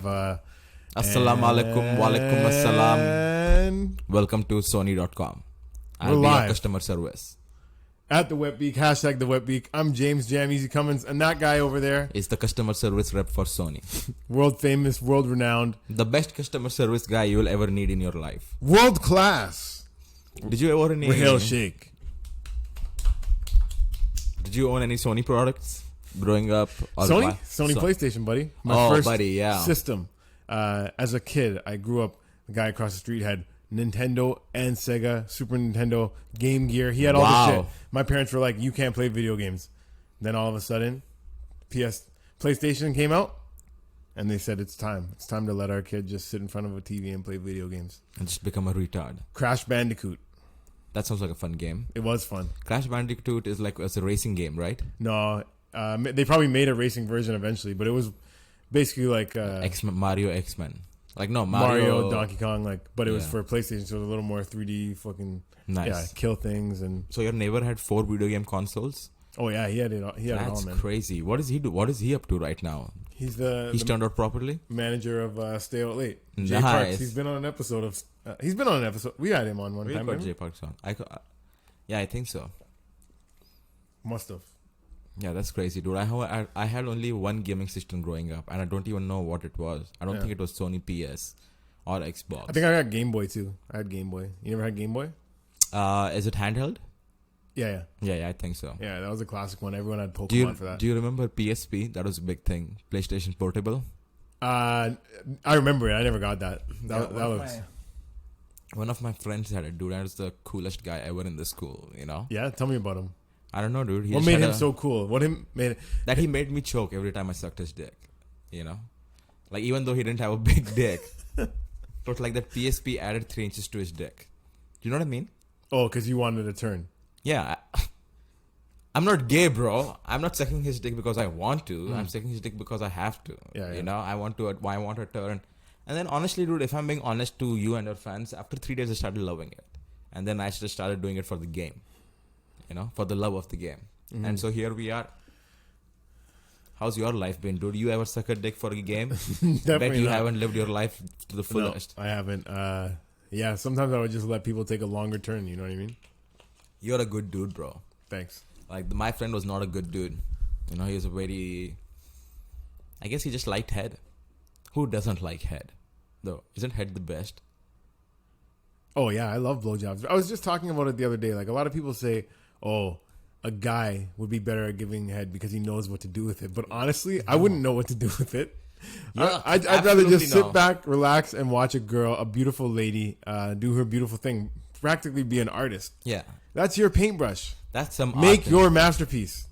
Assalamu alaikum, walaikum assalam. And Welcome to Sony.com. I'll We're be your live. customer service. at the Wetbeak, hashtag the Wetbeak. I'm James Jam Easy Cummins, and that guy over there, Is the customer service rep for Sony. world famous, world renowned, The best customer service guy you will ever need in your life. world class, Did you ever need Raheel Sheikh. Did you own any Sony products growing up? Or Sony? why- Sony So- PlayStation, buddy. Oh, first buddy, yeah. system. As a kid, I grew up, the guy across the street had Nintendo and Sega, Super Nintendo, Game Gear. He had all Wow. the shit. My parents were like, you can't play video games. Then all of a sudden, PlayStation came out, and they said it's time. It's time to let our kid just sit in front of a TV and play video games. And just become a retard. Crash Bandicoot. That sounds like a fun game. It was fun. Crash Bandicoot is like it's a racing game, right? No, they probably made a racing version eventually, but it was basically like Mario X-Men. Like no Mario, Donkey Kong, but it was Yeah. for PlayStation, so it was a little more 3D fucking Nice. kill things and So your neighbor had 4 video game consoles? oh yeah, he had it all. He had it all, That's man. crazy. What does he do? What is he up to right now? He's the He's turned out properly? manager of Stay Out Late. Jay Nice. Parks. He's been on an episode of. He's been on an episode. We had him on one We time. got remember? Jay Park's on. Yeah, I think so. Must have. Yeah, that's crazy, dude. I had only one gaming system growing up, and I don't even know what it was. I don't Yeah. think it was Sony PS or Xbox. I think I got Game Boy too. I had Game Boy. You never had Game Boy? Is it handheld? Yeah. Yeah, I think so. Yeah, that was a classic one. Everyone had Pokemon Do you for that. do you remember PSP? That was a big thing. PlayStation Portable. I remember it. I never got that. That was. One of my friends had it, dude. That was the coolest guy ever in the school. You know? Yeah, tell me about him. I don't know, dude. He What just made had him so cool? What made that he made me choke every time I sucked his dick. You know, like even though he didn't have a big dick, but like that PSP added 3 inches to his dick. Do you know what I mean? Oh, because you wanted a turn. Yeah. I'm not gay, bro. I'm not sucking his dick because I want to. I'm sucking his dick because I have to. Yeah, yeah. You know, I want a turn. And then honestly, dude, if I'm being honest to you and your fans, after 3 days I started loving it. And then I just started doing it for the game. You know, for the love of the game. And so here we are. How's your life been, dude? You ever suck a dick for a game? Bet Definitely you not. haven't lived your life to the No, fullest. I haven't. Yeah, sometimes I would just let people take a longer turn. You know what I mean? You're a good dude, bro. Thanks. Like, my friend was not a good dude. You know, he was a very... I guess he just liked head. Who doesn't like head? Though, isn't head the best? Oh yeah, I love blowjobs. I was just talking about it the other day. Like a lot of people say, "Oh, a guy would be better at giving head because he knows what to do with it." But honestly, I wouldn't know what to do with it. Yeah, I'd rather absolutely just sit no. back, relax, and watch a girl, a beautiful lady, do her beautiful thing. Practically be an artist. Yeah. That's your paintbrush. That's some Make art. your masterpiece.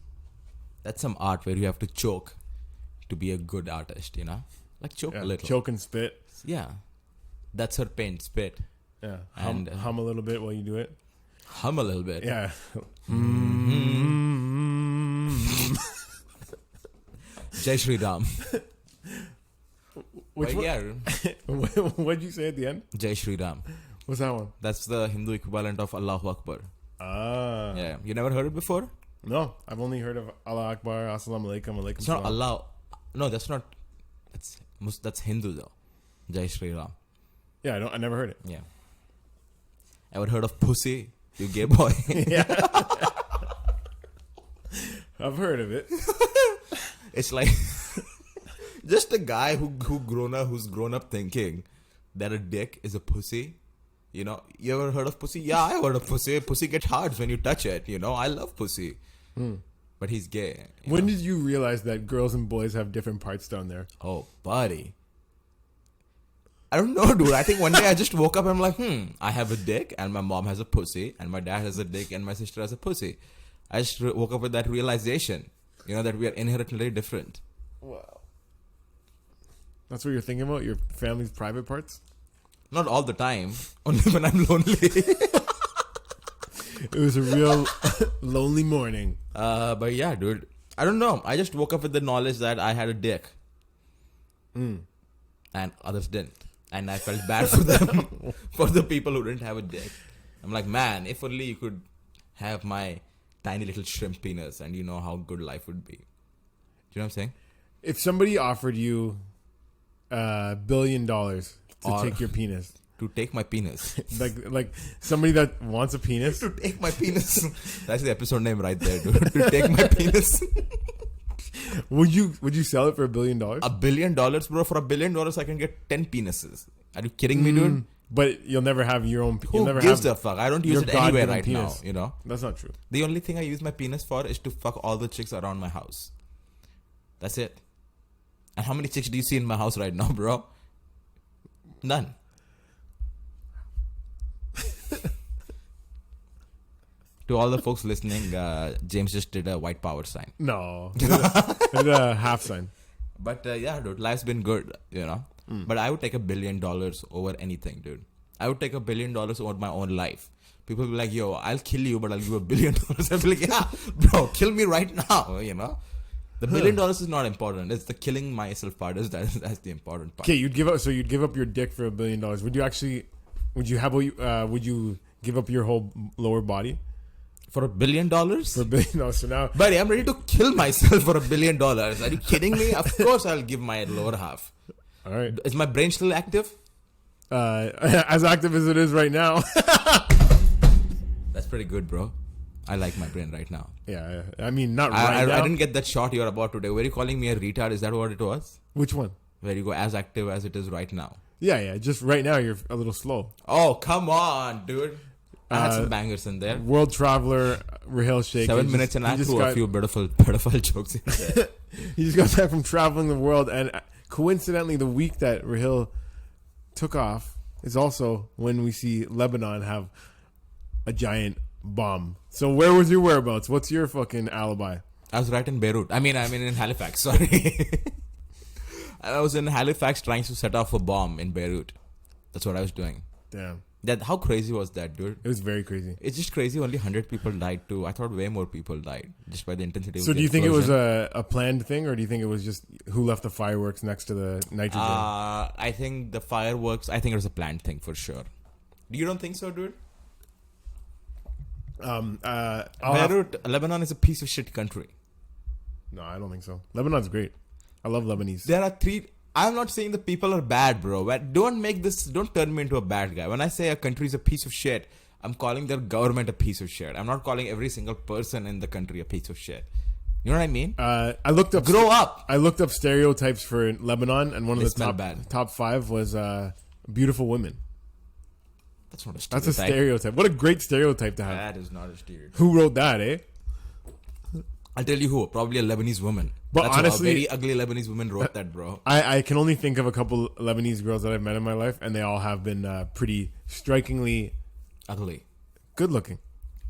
That's some art where you have to choke to be a good artist, you know? Like, choke Yeah, a little. choke and spit. Yeah. That's her paint, spit. Yeah, And, hum a little bit while you do it. Hum a little bit. Yeah. Jai Shri Ram. Which But one? yeah, What'd you say at the end? Jai Shri Ram. What's that one? That's the Hindu equivalent of Allahu Akbar. Ah. Yeah. You never heard it before? No, I've only heard of Allah Akbar, Assalamu Alaikum, Alaikum It's not Salam. Allah. No, that's not. That's Hindu though. Jai Shri Ram. Yeah, I never heard it. Yeah. Ever heard of pussy? You gay boy. I've heard of it. It's like just a guy who's grown up thinking that a dick is a pussy. You know, you ever heard of pussy? Yeah, I heard of pussy. Pussy gets hard when you touch it. You know, I love pussy. But he's gay. you When know? did you realize that girls and boys have different parts down there? Oh, buddy. I don't know, dude. I think one day I just woke up and I'm like, I have a dick and my mom has a pussy and my dad has a dick and my sister has a pussy. I just woke up with that realization, you know, that we are inherently different. Wow. That's what you're thinking about? Your family's private parts? Not all the time, only when I'm lonely. It was a real lonely morning. But yeah, dude. I don't know. I just woke up with the knowledge that I had a dick. And others didn't. And I felt bad for them, for the people who didn't have a dick. I'm like, man, if only you could have my tiny little shrimp penis and you know how good life would be. Do you know what I'm saying? If somebody offered you $1 billion to Or- take your penis? To take my penis. Like somebody that wants a penis. To take my penis. That's the episode name right there, dude. To take my penis. Would you sell it for $1 billion? $1 billion, bro. For $1 billion, I can get 10 penises. Are you kidding me, dude? But you'll never have your own. You'll Who never gives have a fuck? I don't use your it anywhere God-given right penis. now, you know? That's not true. The only thing I use my penis for is to fuck all the chicks around my house. That's it. And how many chicks do you see in my house right now, bro? None. To all the folks listening, James just did a white power sign. No, it's a half sign. But yeah, dude, life's been good, you know? But I would take $1 billion over anything, dude. I would take $1 billion over my own life. People will be like, yo, I'll kill you, but I'll give you $1 billion. I'll be like, yeah, bro, kill me right now, you know? The $1 billion is not important. It's the killing myself part. That's the important part. Okay, you'd give up your dick for $1 billion. Would you give up your whole lower body For $1 billion? for $1 billion? So now, Buddy, I'm ready to kill myself for $1 billion. Are you kidding me? Of course I'll give my lower half. all right, Is my brain still active? as active as it is right now. That's pretty good, bro. I like my brain right now. Yeah, I mean not I right now. didn't get that shot you're about to do. Were you calling me a retard? Is that what it was? Which one? Where you go as active as it is right now. Yeah. Just right now, you're a little slow. Oh, come on, dude. I had some bangers in there. World traveler Raheel Sheikh. 7 minutes and I threw a few beautiful pedophile jokes in there. He just got back from traveling the world, and coincidentally, the week that Raheel took off is also when we see Lebanon have a giant bomb. So where was your whereabouts? What's your fucking alibi? I was right in Beirut. I mean in Halifax, sorry. I was in Halifax trying to set off a bomb in Beirut. That's what I was doing. Damn, How crazy was that, dude? it was very crazy. It's just crazy. Only 100 people died too. I thought way more people died just by the intensity. So of the do you think it was explosion. a planned thing, or do you think it was just who left the fireworks next to the nitrogen? I think the fireworks. I think it was a planned thing for sure. You don't think so, dude? Beirut, Lebanon is a piece of shit country. No, I don't think so. Lebanon's great. I love Lebanese. There are three. I'm not saying the people are bad, bro. Don't turn me into a bad guy. When I say a country is a piece of shit, I'm calling their government a piece of shit. I'm not calling every single person in the country a piece of shit. You know what I mean? I looked up. Grow up. I looked up stereotypes for Lebanon, and one They of the smell bad. top 5 was beautiful women. That's not a stereotype. That's a stereotype. What a great stereotype to have. That is not a stereotype. Who wrote that, eh? I'll tell you who. Probably a Lebanese woman. But That's honestly- a very ugly Lebanese woman wrote that, bro. I can only think of a couple Lebanese girls that I've met in my life, and they all have been pretty strikingly Ugly. good looking.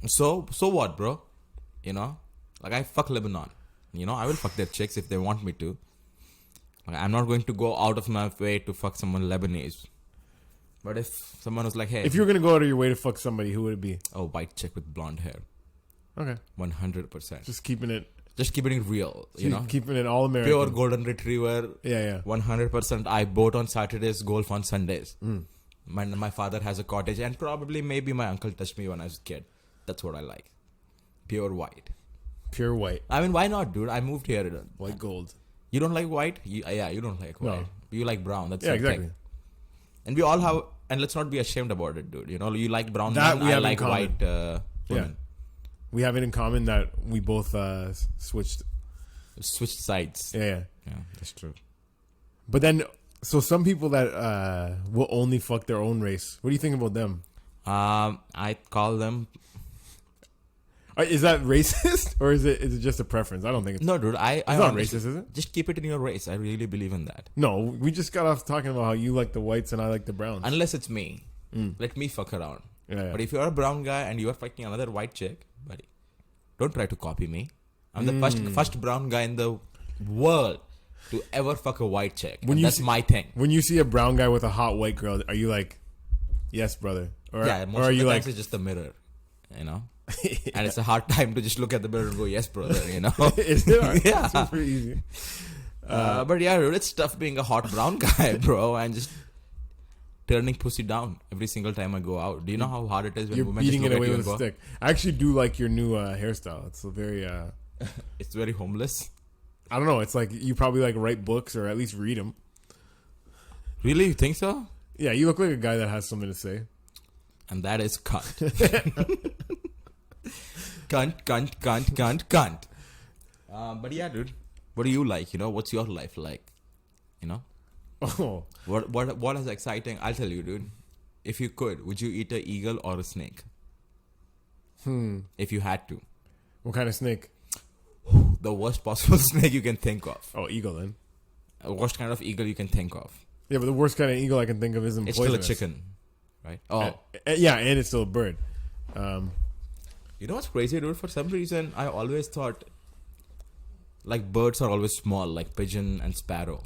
So what, bro? You know, like I fuck Lebanon. You know, I will fuck their chicks if they want me to. Like, I'm not going to go out of my way to fuck someone Lebanese. But if someone was like, hey, If you were gonna go out of your way to fuck somebody, who would it be? a white chick with blonde hair, Okay, 100%. just keeping it, keeping it real, you know. keeping it all American. Pure golden retriever, Yeah. 100%. I boat on Saturdays, golf on Sundays. My father has a cottage, and probably maybe my uncle touched me when I was a kid. That's what I like. Pure white. Pure white, I mean, why not, dude? I moved here. white gold. You don't like white? You don't like white. No. You like brown. That's Yeah, the exactly. thing. And we all have, and let's not be ashamed about it, dude. You know, you like brown That men, we I have in like common. white women. We have it in common that we both switched. Switch sides. Yeah. Yeah, that's true. But then, so some people that will only fuck their own race. What do you think about them? I call them. Is that racist or is it just a preference? I don't think it's. No, dude. I It's not honestly- racist, is it? Just keep it in your race. I really believe in that. No, we just got off talking about how you like the whites and I like the browns. Unless it's me, let me fuck around. Yeah. But if you're a brown guy and you are fucking another white chick, buddy, don't try to copy me. I'm the first brown guy in the world to ever fuck a white chick. When And you that's see- my thing. When you see a brown guy with a hot white girl, are you like, yes, brother? Or, Yeah, most or are of the you times like, it's just a mirror, you know. And it's a hard time to just look at the mirror and go, yes, brother, you know. is it? Yeah. Super easy. But yeah, dude, it's tough being a hot brown guy, bro, and just turning pussy down every single time I go out. Do you know how hard it is when You're women beating just it look at away you with and a go, stick. I actually do like your new hairstyle. It's a very, it's very homeless. I don't know. It's like you probably like write books or at least read them. Really? You think so? Yeah, you look like a guy that has something to say. And that is cunt. Cunt. But yeah, dude. What do you like? You know, what's your life like? You know? Oh, What is exciting? I'll tell you, dude. If you could, would you eat an eagle or a snake? If you had to. what kind of snake? The worst possible snake you can think of. Oh, eagle then. Worst kind of eagle you can think of. Yeah, but the worst kind of eagle I can think of isn't It's poisonous. still a chicken. Right? Oh. Yeah, and it's still a bird. You know what's crazy, dude? For some reason, I always thought like birds are always small, like pigeon and sparrow.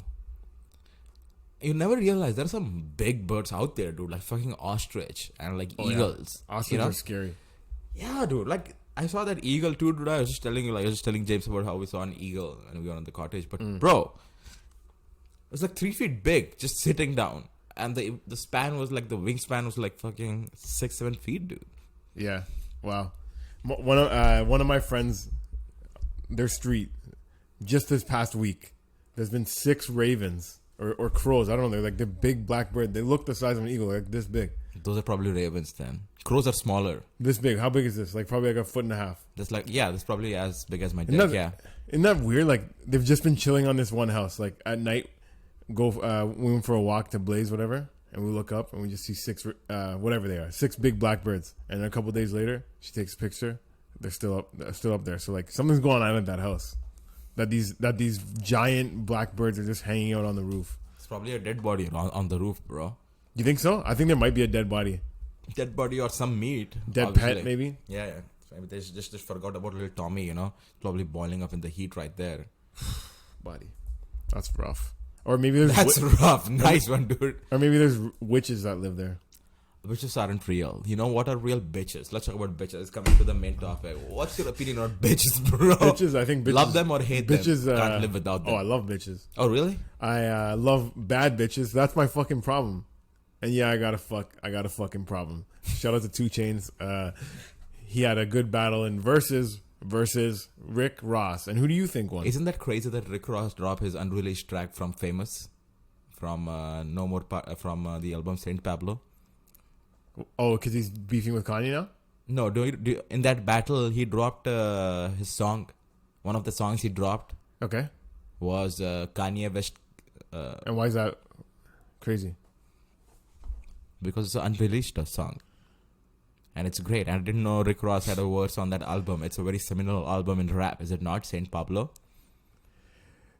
You never realize there are some big birds out there, dude, like fucking ostrich and like eagles. Yeah. Ostriches you know? are scary. Yeah, dude. Like I saw that eagle too, dude. I was just telling James about how we saw an eagle and we were on the cottage. But bro, it was like 3 feet big, just sitting down, and the span was like the wingspan was like fucking 6-7 feet, dude. Yeah. Wow. One of my friends, their street, just this past week, there's been 6 ravens or crows. I don't know. They're like the big black bird. They look the size of an eagle, like this big. Those are probably ravens then. Crows are smaller. This big. How big is this? Like probably like a 1.5 feet. That's probably as big as my dick. Isn't that weird? Like they've just been chilling on this one house. Like at night, we went for a walk to Blaze, whatever, and we look up and we just see 6, whatever they are, 6 big black birds. And a couple days later, she takes a picture. They're still up there. So like something's going on at that house. That these giant black birds are just hanging out on the roof. It's probably a dead body on the roof, bro. You think so? I think there might be a dead body. Dead body or some meat. Dead obviously. pet, maybe? Yeah. Maybe they just forgot about little Tommy, you know? Probably boiling up in the heat right there. Body. That's rough. Or maybe there's That's rough. Nice one, dude. or maybe there's witches that live there. Bitches aren't real. You know what are real bitches? Let's talk about bitches. It's coming to the main topic. What's your opinion on bitches, bro? Bitches, I think bitches... Love them or hate bitches, them? Can't live without them. Oh, I love bitches. Oh, really? I love bad bitches. That's my fucking problem. And yeah, I got a fucking problem. Shout out to 2 Chainz. He had a good battle in versus Rick Ross. And who do you think won? Isn't that crazy that Rick Ross dropped his unreleased track from Famous? From from the album Saint Pablo? Oh, because he's beefing with Kanye now? No, in that battle, he dropped his song. One of the songs he dropped Okay. was Kanye West. And why is that crazy? Because it's an unreleased song. And it's great. And I didn't know Rick Ross had a verse on that album. It's a very seminal album in rap, is it not? Saint Pablo?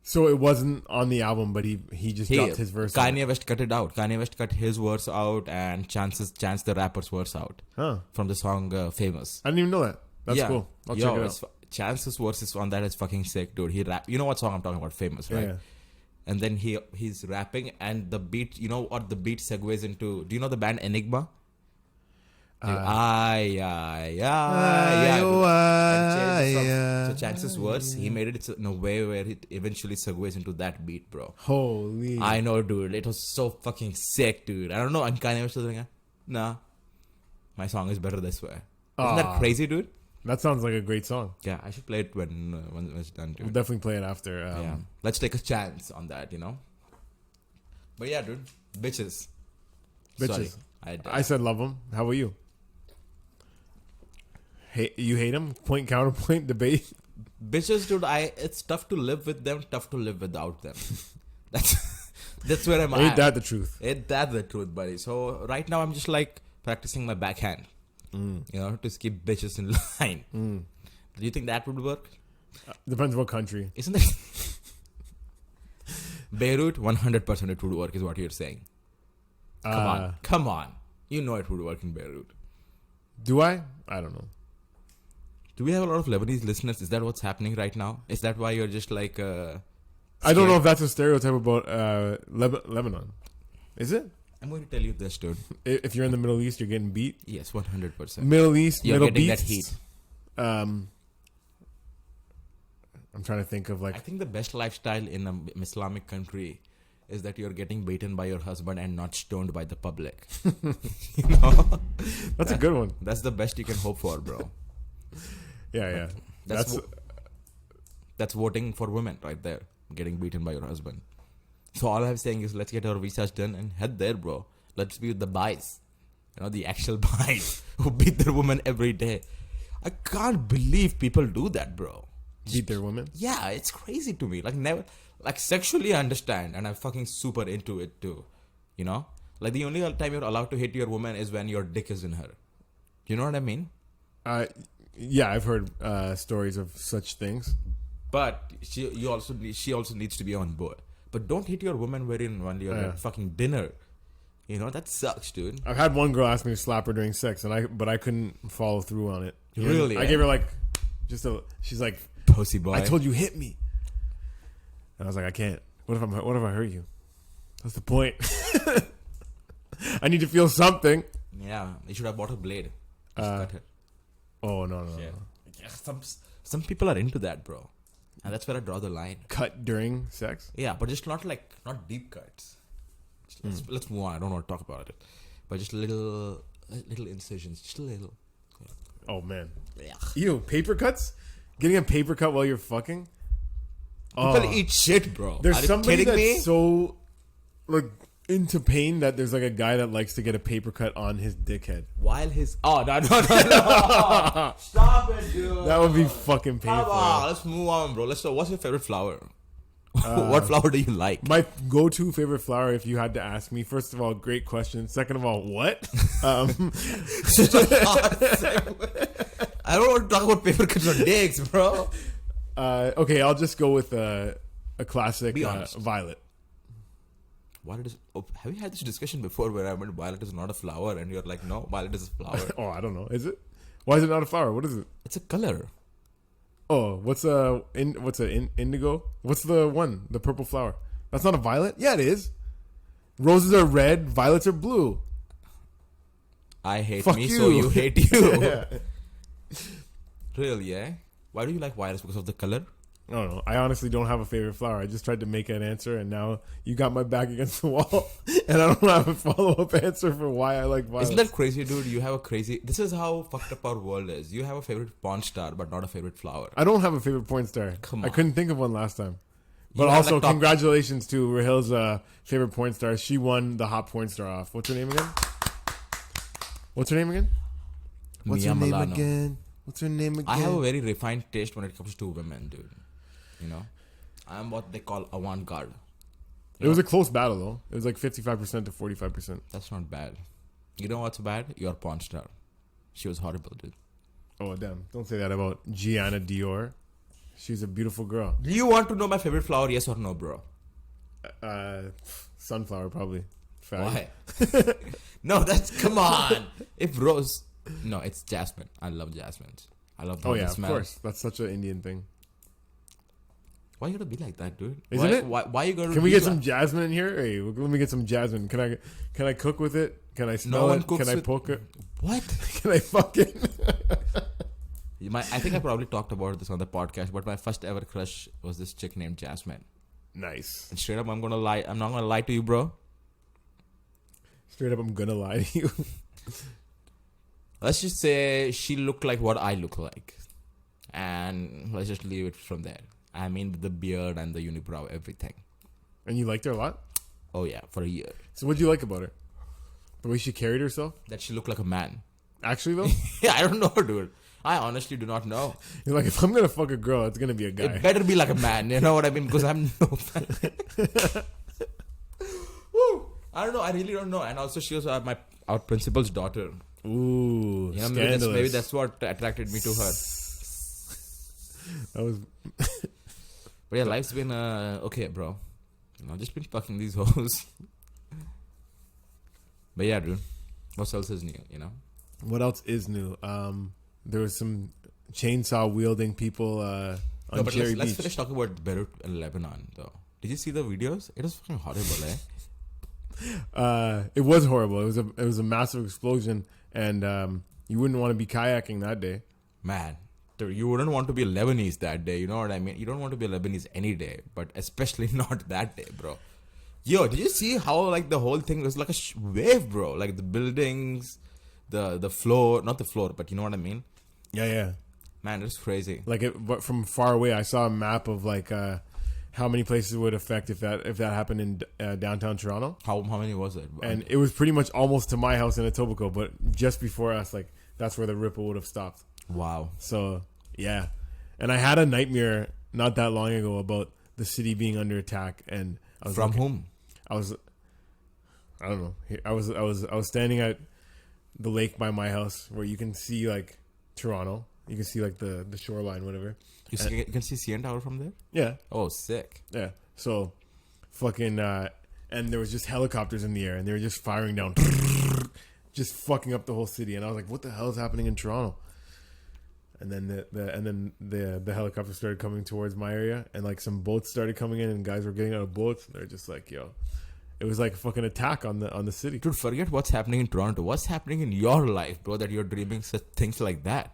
So it wasn't on the album, but he just dropped his verse. Kanye West cut it out. Kanye West cut his verse out and Chance the rapper's verse out. Huh. From the song Famous. I didn't even know that. That's cool. I'll check it out. Chance's verses on that is fucking sick, dude. He rap. You know what song I'm talking about? Famous, right? Yeah. And then he's rapping and the beat, you know what the beat segues into? Do you know the band Enigma? So Chance's verse, he made it in a way where it eventually segues into that beat, bro. Holy. I know, dude. It was so fucking sick, dude. I don't know. I'm kind of like, nah, my song is better this way. Isn't that crazy, dude? That sounds like a great song. Yeah, I should play it when it's done, dude. We'll definitely play it after. Yeah, let's take a chance on that, you know. But yeah, dude, bitches. Sorry, I said love them. How about you? You hate them? Point counterpoint debate. Bitches, dude. It's tough to live with them. Tough to live without them. That's where I'm at. Ain't that the truth? Ain't that the truth, buddy? So right now I'm just like practicing my backhand. You know, to keep bitches in line. Do you think that would work? Depends what country. Isn't it? Beirut, 100% it would work, is what you're saying. Come on. You know it would work in Beirut. Do I? I don't know. Do we have a lot of Lebanese listeners? Is that what's happening right now? Is that why you're just like... I don't know if that's a stereotype about Lebanon. Is it? I'm going to tell you this, dude. If you're in the Middle East, you're getting beat? Yes, 100%. Middle East, you're Middle getting Beast. that heat. I'm trying to think of like... I think the best lifestyle in an Islamic country is that you're getting beaten by your husband and not stoned by the public. You know? That's a good one. That's the best you can hope for, bro. Yeah. That's voting for women right there. Getting beaten by your husband. So all I'm saying is let's get our research done and head there, bro. Let's be with the boys. You know, the actual boys who beat their woman every day. I can't believe people do that, bro. Beat their women? Yeah, it's crazy to me. Like never, like sexually I understand, and I'm fucking super into it too. You know, like the only time you're allowed to hit your woman is when your dick is in her. You know what I mean? Yeah, I've heard stories of such things. But she also needs to be on board. But don't hit your woman when you're at fucking dinner. You know, that sucks, dude. I've had one girl ask me to slap her during sex, but I couldn't follow through on it. Really? I gave her like she's like, pussy boy. I told you hit me, and I was like, I can't. What if I hurt you? That's the point. I need to feel something. Yeah, you should have bought a blade. Just cut it. Oh no. Yeah, some people are into that, bro, and that's where I draw the line. Cut during sex? Yeah, but just not deep cuts. Let's move on. I don't want to talk about it, but just little incisions, just a little. Oh man. Yeah. Ew, paper cuts? Getting a paper cut while you're fucking? People eat shit, bro. There's Are you somebody kidding that's me? so like into pain that there's like a guy that likes to get a paper cut on his dickhead. While his no. Stop it, dude. That would be fucking painful. Come on, let's move on, bro. What's your favorite flower? What flower do you like? My go-to favorite flower, if you had to ask me, first of all, great question. Second of all, what? I don't want to talk about paper cuts on dicks, bro. Okay, I'll just go with a classic Be honest. violet. Violet is. Oh, have you had this discussion before where I meant violet is not a flower and you're like, no, violet is a flower. Oh, I don't know. Is it? Why is it not a flower? What is it? It's a color. Oh, what's indigo? What's the one? The purple flower? That's not a violet? Yeah, it is. Roses are red, violets are blue. I hate Fuck me, you. so you hate you. Yeah. Really, eh? Why do you like violets? Because of the color? I don't know. I honestly don't have a favorite flower. I just tried to make an answer, and now you got my back against the wall, and I don't have a follow-up answer for why I like violets. Isn't that crazy, dude? You have a crazy... This is how fucked up our world is. You have a favorite porn star, but not a favorite flower. I don't have a favorite porn star. Come I on. couldn't think of one last time. You But have, also, like, top- congratulations to Rahil's favorite porn star. She won the hot porn star off. What's her name again? What's her name again? Mia Milano. What's her name again? I have a very refined taste when it comes to women, dude. You know? I'm what they call avant-garde. It was a close battle, though. It was like 55% to 45%. That's not bad. You know what's bad? You're a porn star. She was horrible, dude. Oh, damn. Don't say that about Gianna Dior. She's a beautiful girl. Do you want to know my favorite flower? Yes or no, bro? Sunflower, probably. Why? No, that's... Come on. If rose... No, it's jasmine. I love jasmines. I love the Oh, yeah, smell. of course. That's such an Indian thing. Why you gotta be like that, dude? Isn't it? Why you gotta Can we be get like- some jasmine in here? Hey, let me get some jasmine. Can I cook with it? Can I smell one it? cooks Can I with- poke it? What? Can I fuck it? I think I probably talked about this on the podcast, but my first ever crush was this chick named Jasmine. Nice. And straight up, I'm not gonna lie to you, bro. Straight up, I'm gonna lie to you. Let's just say she looked like what I look like. And let's just leave it from there. I mean, the beard and the unibrow, everything. And you liked her a lot? Oh, yeah, for a year. So what do you like about her? The way she carried herself? That she looked like a man. Actually, though? Yeah, I don't know, dude. I honestly do not know. You're like, if I'm gonna fuck a girl, it's gonna be a guy. It better be like a man, you know what I mean? Because I'm no fan. Woo! I don't know. I really don't know. And also, she was our principal's daughter. Ooh, You know, scandalous. maybe that's what attracted me to her. That was... But yeah, life's been okay, bro. You know, just been fucking these hoes. But yeah, dude. What else is new? You know. What else is new? There was some chainsaw wielding people on No, but Cherry let's Beach. finish talking about Beirut and Lebanon, though. Did you see the videos? It was fucking horrible, eh? It was horrible. It was a massive explosion, and you wouldn't want to be kayaking that day. Man, dude, you wouldn't want to be a Lebanese that day. You know what I mean? You don't want to be a Lebanese any day, but especially not that day, bro. Yo, did you see how like the whole thing was like a wave, bro? Like the buildings, the floor, not the floor, but you know what I mean? Yeah. Man, it's crazy. Like but from far away, I saw a map of like how many places it would affect if that happened in downtown Toronto. How many was it? And it was pretty much almost to my house in Etobicoke, but just before us, like that's where the ripple would have stopped. Wow. So yeah, and I had a nightmare not that long ago about the city being under attack, and I was From whom? I don't know. I was standing at the lake by my house where you can see like Toronto. You can see like the shoreline, whatever. You can see CN Tower from there? Yeah. Oh, sick. Yeah. So fucking and there was just helicopters in the air and they were just firing down just fucking up the whole city, and I was like, what the hell is happening in Toronto? And then the helicopter started coming towards my area, and like some boats started coming in and guys were getting out of boats. They're just like, yo, it was like a fucking attack on the city. Dude, forget what's happening in Toronto. What's happening in your life, bro, that you're dreaming such things like that?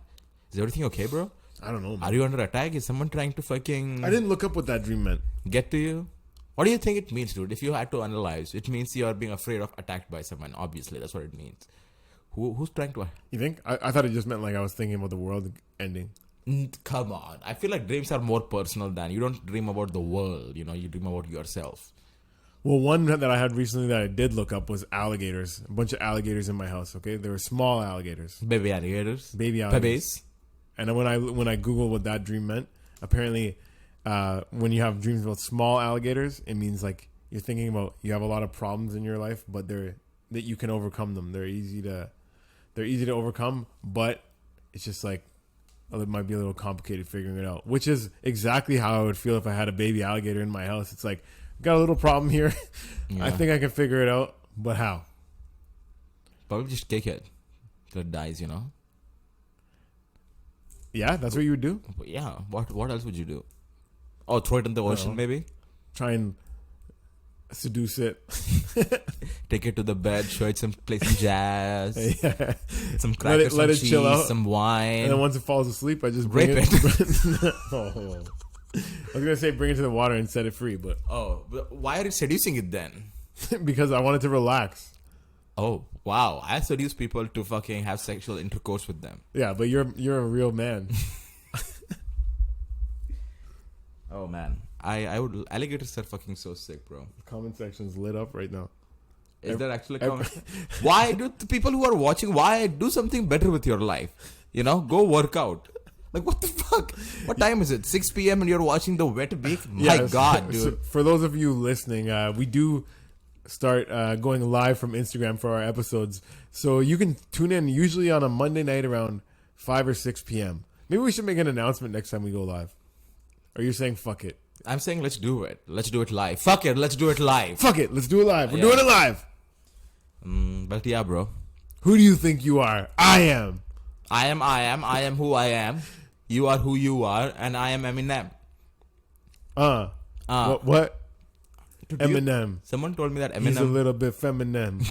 Is everything okay, bro? I don't know, man. Are you under attack? Is someone trying to fucking I didn't look up what that dream meant. get to you? What do you think it means, dude? If you had to analyze, it means you are being afraid of attacked by someone. Obviously, that's what it means. Who's trying to... You think? I thought it just meant like I was thinking about the world ending. Come on. I feel like dreams are more personal than... You don't dream about the world, you dream about yourself. Well, one that I had recently that I did look up was alligators. A bunch of alligators in my house, okay? They were small alligators. Baby alligators. Baby alligators. Pebes. And when I Googled what that dream meant, apparently when you have dreams about small alligators, it means like you're thinking about you have a lot of problems in your life, but that you can overcome them. They're easy to overcome, but it's just like it might be a little complicated figuring it out, which is exactly how I would feel if I had a baby alligator in my house. It's like, got a little problem here. Yeah. I think I can figure it out, but how? Probably just kick it till it dies, Yeah, that's what you would do? But yeah, what else would you do? Oh, throw it in the ocean, maybe? Try and seduce it. Take it to the bed, show it play some jazz, Yeah. some crackers, let some it cheese, chill out. some wine. And then once it falls asleep, I just bring Rape it. Oh. I was going to say bring it to the water and set it free, but Oh, but why are you seducing it then? because I wanted to relax. Oh, wow. I seduce people to fucking have sexual intercourse with them. Yeah, but you're a real man. Oh, man. I would... Alligators are fucking so sick, bro. The comment section's lit up right now. Is there actually a comment? Why do the people who are watching, why do something better with your life? Go work out. Like, what the fuck? What time is it? 6 p.m. and you're watching the wet beak? My God, dude. So for those of you listening, we do start going live from Instagram for our episodes. So you can tune in usually on a Monday night around 5 or 6 p.m. Maybe we should make an announcement next time we go live. Or you're saying fuck it? I'm saying let's do it. Let's do it live. Fuck it, let's do it live. Fuck it, let's do it live. We're Yeah. doing it live. But yeah, bro. Who do you think you are? I am. I am who I am. You are who you are, and I am Eminem. What? Dude, Eminem. Someone told me that He's a Eminem... little bit feminine.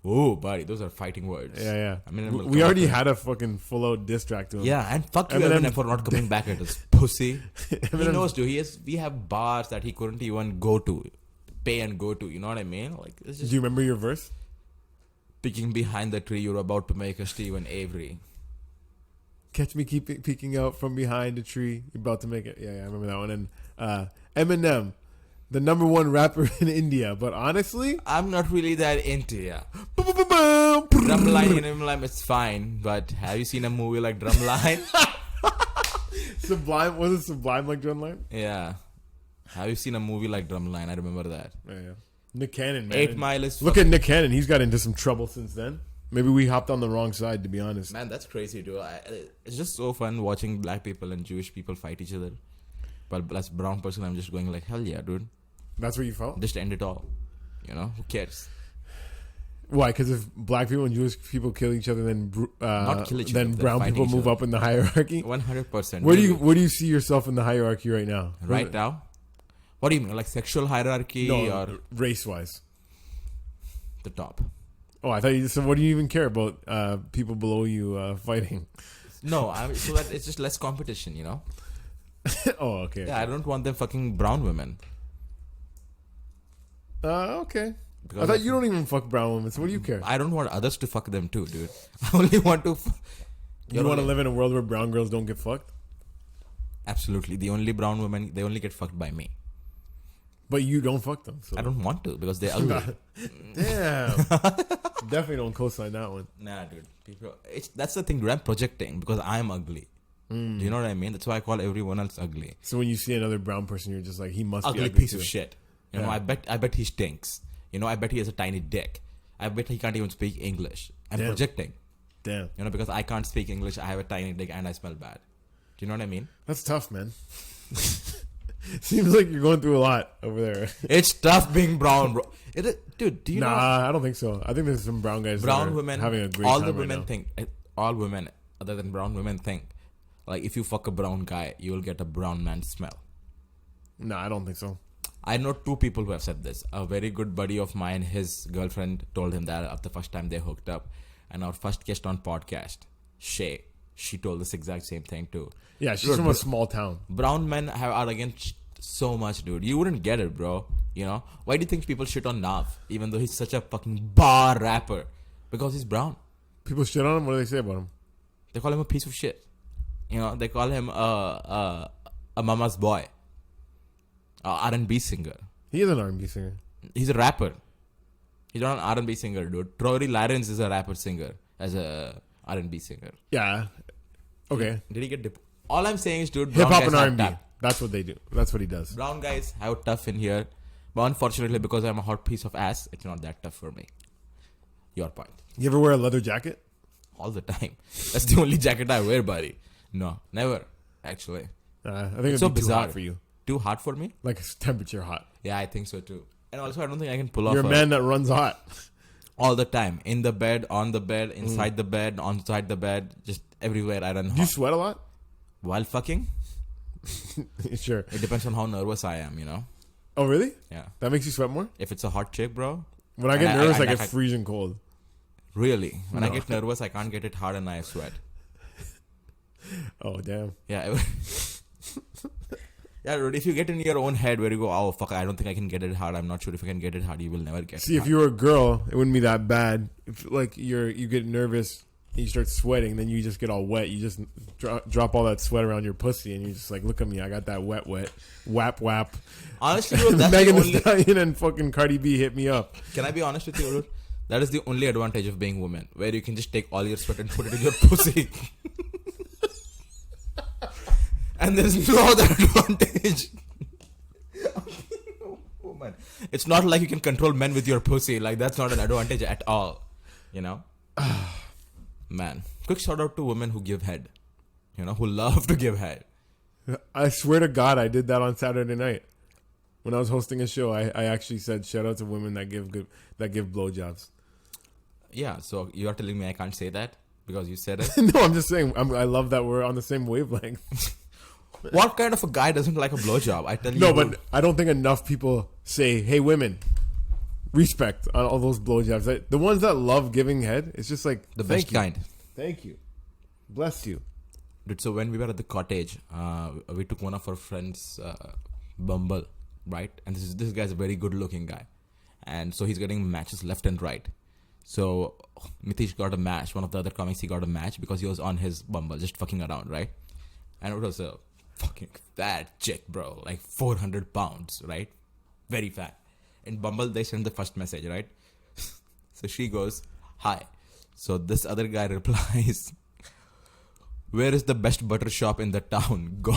Oh, buddy, those are fighting words. Yeah. Eminem will We come already up had a fucking full out diss track to him. Yeah, and fuck you, Eminem- Eminem, for not coming back at us, pussy. He Eminem- knows, dude. We have bars that he couldn't even go to, pay and go to. You know what I mean? Like, it's Do just you remember your verse? peeking behind the tree. You're about to make a Stephen Avery. Catch me peeking out from behind a tree. You're about to make it. Yeah, I remember that one. And Eminem, the number one rapper in India. But honestly, I'm not really that into ya. Drumline, it's fine. But have you seen a movie like Drumline? Sublime, was it Sublime like Drumline? Yeah. Have you seen a movie like Drumline? I remember that. Yeah. Nick Cannon, man. 8 Mile is... Look at Nick Cannon. He's got into some trouble since then. Maybe we hopped on the wrong side, to be honest. Man, that's crazy, dude. It's just so fun watching black people and Jewish people fight each other. But as a brown person, I'm just going like, hell yeah, dude. That's what you felt? Just end it all. Who cares? Why? Because if black people and Jewish people kill each other, then Not kill each other, then they brown fight people each move other. up in the hierarchy. 100%. Where do you see yourself in the hierarchy right now? Right now? What do you mean? Like sexual hierarchy or race wise? the top? Oh, I thought you. So, what do you even care about people below you fighting? No, so that it's just less competition, Oh, okay. Yeah, I don't want them fucking brown women. Okay. Because I thought you don't even fuck brown women. So, what do you care? I don't want others to fuck them too, dude. I only want to... You want to live in a world where brown girls don't get fucked? Absolutely. The only brown women, they only get fucked by me. But you don't fuck them. So. I don't want to because they're ugly. Damn. Definitely don't co-sign that one. Nah, dude. That's the thing, dude. I'm projecting because I'm ugly. Do you know what I mean? That's why I call everyone else ugly. So when you see another brown person, you're just like, he must Ugly be ugly piece too. of shit. You know, Yeah. I bet he stinks. You know, I bet he has a tiny dick. I bet he can't even speak English. I'm Damn. projecting. Damn. You know, because I can't speak English, I have a tiny dick and I smell bad. Do you know what I mean? That's tough, man. Seems like you're going through a lot over there. It's tough being brown, bro. Dude, do you know? I don't think so. I think there's some brown guys. Brown that are women, having a great all time the right women now. think, all women other than brown women think, like if you fuck a brown guy, you will get a brown man smell. No, I don't think so. I know 2 people who have said this. A very good buddy of mine, his girlfriend told him that at the first time they hooked up. And our first guest on podcast, Shay, she told this exact same thing too. Yeah, she's Dude, from a small town. Brown men are against so much, dude. You wouldn't get it, bro. You know? Why do you think people shit on Nav, even though he's such a fucking bar rapper? Because he's brown. People shit on him. What do they say about him? They call him a piece of shit. You know, they call him a mama's boy. A R&B singer. He is an R&B singer. He's a rapper. He's not an R&B singer, dude. Rory Lawrence is a rapper singer as a R&B singer. Yeah. Okay. Did he get all I'm saying is, dude, Hip brown hop guys and have R&B. tough. That's what they do. That's what he does. Brown guys have tough in here. But unfortunately, because I'm a hot piece of ass, it's not that tough for me. Your point. You ever wear a leather jacket? All the time. That's the only jacket I wear, buddy. No, never. Actually. I think it's so too bizarre hot for you. Too hot for me? Like it's temperature hot. Yeah, I think so too. And also, I don't think I can pull off You're a man that runs hot. all the time. In the bed, on the bed, inside the bed, outside the bed, just everywhere I run Do you hot. sweat a lot? While fucking, Sure. it depends on how nervous I am, you know? Oh, really? Yeah. That makes you sweat more? If it's a hot chick, bro, When I get And nervous, I and get freezing cold. really, when I No. get nervous, I can't get it hard and I sweat. Oh, damn. Yeah. Yeah, dude, if you get in your own head where you go, oh, fuck, I don't think I can get it hard. I'm not sure if I can get it hard. You will never get See, it if hard. you were a girl, it wouldn't be that bad. If like you get nervous, and you start sweating, then you just get all wet. You just drop all that sweat around your pussy, and you're just like, look at me, I got that wet, whap whap. Honestly, dude, that's Megan the Thee only... Stallion and fucking Cardi B hit me up. Can I be honest with you, dude? That is the only advantage of being woman, where you can just take all your sweat and put it in your pussy. And there's no other advantage. Woman. It's not like you can control men with your pussy. Like, that's not an advantage at all. You know? Man. Quick shout out to women who give head. You know, who love to give head. I swear to God, I did that on Saturday night when I was hosting a show. I actually said shout out to women that give blowjobs. Yeah, so you're telling me I can't say that because you said it? No, I'm just saying I love that we're on the same wavelength. What kind of a guy doesn't like a blowjob? I tell you. No, but I don't think enough people say, "Hey, women, respect on all those blowjobs." The ones that love giving head, it's just like the thank best you. kind. Thank you, bless you. Dude, so when we were at the cottage, we took one of our friends, Bumble, right? And this guy's a very good-looking guy, and so he's getting matches left and right. So Mitish got a match. One of the other comics, he got a match because he was on his Bumble, just fucking around, right? And it was a fucking fat chick, bro, like 400 pounds, right? Very fat. In Bumble, they send the first message, right? So she goes, "Hi." So this other guy replies, "Where is the best butter shop in the town? Go."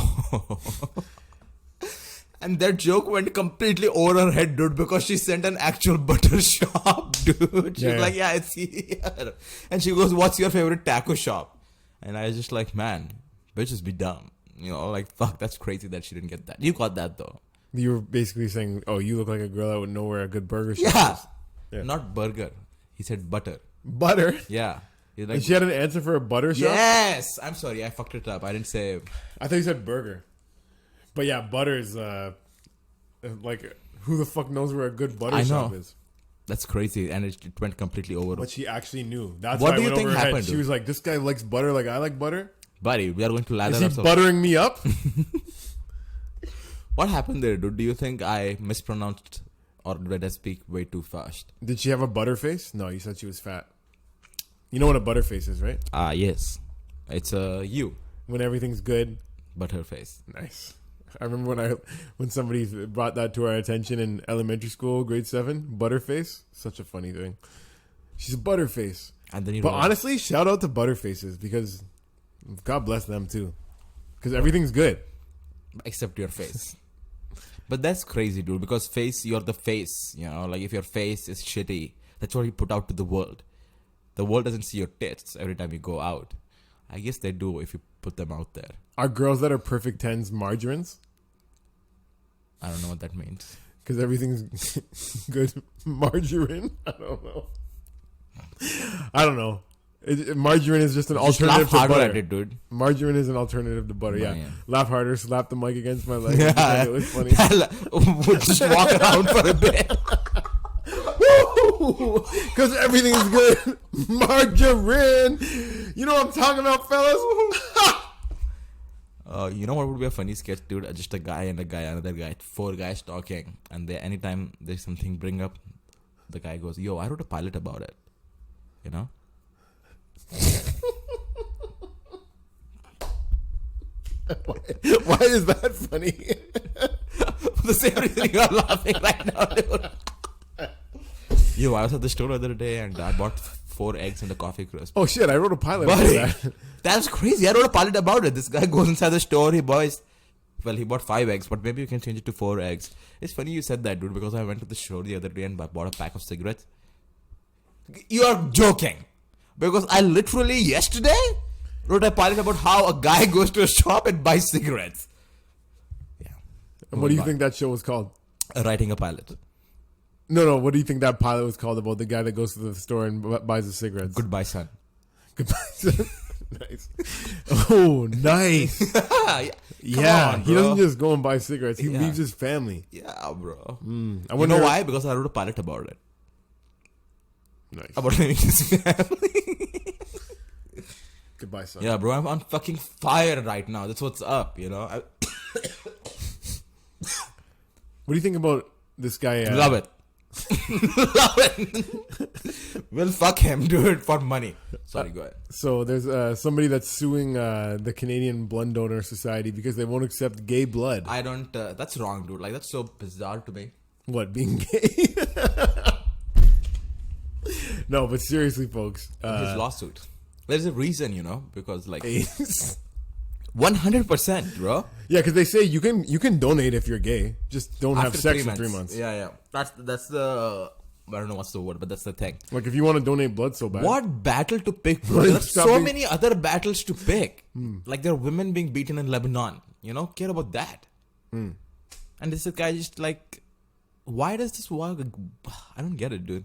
And that joke went completely over her head, dude, because she sent an actual butter shop, dude. She's Yeah. like, "Yeah, it's here." And she goes, "What's your favorite taco shop?" And I was just like, man, bitches be dumb. You know, like, fuck, that's crazy that she didn't get that. You got that, though. You were basically saying, "Oh, you look like a girl that would know where a good burger shop Yeah. is." Yeah. Not burger. He said butter. Butter. Yeah. He's like, And she had an answer for a butter shop. yes. I'm sorry. I fucked it up. I didn't say. I thought you said burger. But yeah, butter is like who the fuck knows where a good butter I shop know. is? That's crazy. And it went completely over. But she actually knew. That's What why do it you went think over her head. happened, She dude? was like, "This guy likes butter like I like butter." Buddy, we are going to lather Is he ourselves. buttering me up? What happened there, dude? Do you think I mispronounced or did I speak way too fast? Did she have a butter face? No, you said she was fat. You know what a butter face is, right? Yes. It's a you, When everything's good. but her face. Nice. I remember when somebody brought that to our attention in elementary school, grade 7, Butterface. Such a funny thing. She's a Butterface. And then But honestly, shout out to Butterfaces because God bless them too. Because everything's good. except your face. But that's crazy, dude, because you're the face, you know, like if your face is shitty, that's what you put out to the world. The world doesn't see your tits every time you go out. I guess they do if you put them out there. Are girls that are perfect 10s margarines? I don't know what that means. Because everything's good margarine? I don't know. Margarine is just an alternative Just laugh to harder butter. at it, dude. Margarine is an alternative to butter, yeah. Yeah. Laugh harder, slap the mic against my leg. Yeah. It was funny. We'll just walk around for a bit. Because everything's good. Margarine. You know what I'm talking about, fellas? You know what would be a funny sketch, dude? Just a guy and a guy, another guy, 4 guys talking, and anytime there's something bring up, the guy goes, "Yo, I wrote a pilot about it." You know? Why is that funny? The same reason you are laughing right now, dude. Yo, I was at the store the other day and I bought 4 eggs and a coffee crisp. Oh shit, I wrote a pilot about Buddy, that. that's crazy. I wrote a pilot about it. This guy goes inside the store, he buys. Well, he bought 5 eggs, but maybe you can change it to 4 eggs. It's funny you said that, dude, because I went to the store the other day and bought a pack of cigarettes. You are joking. Because I literally yesterday wrote a pilot about how a guy goes to a shop and buys cigarettes. Yeah. And what do you think that show was called? Writing a pilot. No. What do you think that pilot was called about the guy that goes to the store and buys the cigarettes? Goodbye, son. Goodbye. Nice. Oh, nice. Yeah. He doesn't just go and buy cigarettes. He Yeah. leaves his family. Yeah, bro. I You wonder know why? Because I wrote a pilot about it. Nice. About leaving his family. Goodbye, son. Yeah, bro, I'm on fucking fire right now. That's what's up, you know? What do you think about this guy? Love it. Love it. Well, fuck him, dude, for money. Sorry, go ahead. So there's somebody that's suing the Canadian Blood Donor Society because they won't accept gay blood. I don't, that's wrong, dude. Like, that's so bizarre to me. What, being gay? No, but seriously, folks. His lawsuit. There's a reason, you know, because, like, AIDS. 100%, bro. Yeah, because they say you can donate if you're gay. Just don't have After sex for 3 months. Yeah. That's the, I don't know what's the word, but that's the thing. Like if you want to donate blood so bad. What battle to pick, bro? Like, There's stop so being- many other battles to pick. Like there are women being beaten in Lebanon. You know, care about that. And this guy just like, why does this work? I don't get it, dude.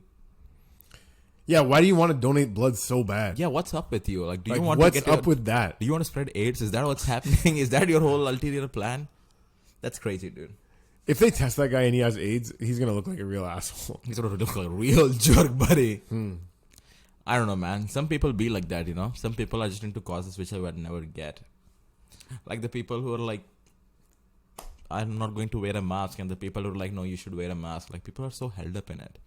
Yeah, why do you want to donate blood so bad? Yeah, what's up with you? Like, do you Like, want what's to get up with that? Do you want to spread AIDS? Is that what's happening? Is that your whole ulterior plan? That's crazy, dude. If they test that guy and he has AIDS, he's gonna look like a real asshole. He's gonna look like a real jerk, buddy. I don't know, man. Some people be like that, you know. Some people are just into causes which I would never get. Like the people who are like, I'm not going to wear a mask, and the people who are like, no, you should wear a mask. Like people are so held up in it.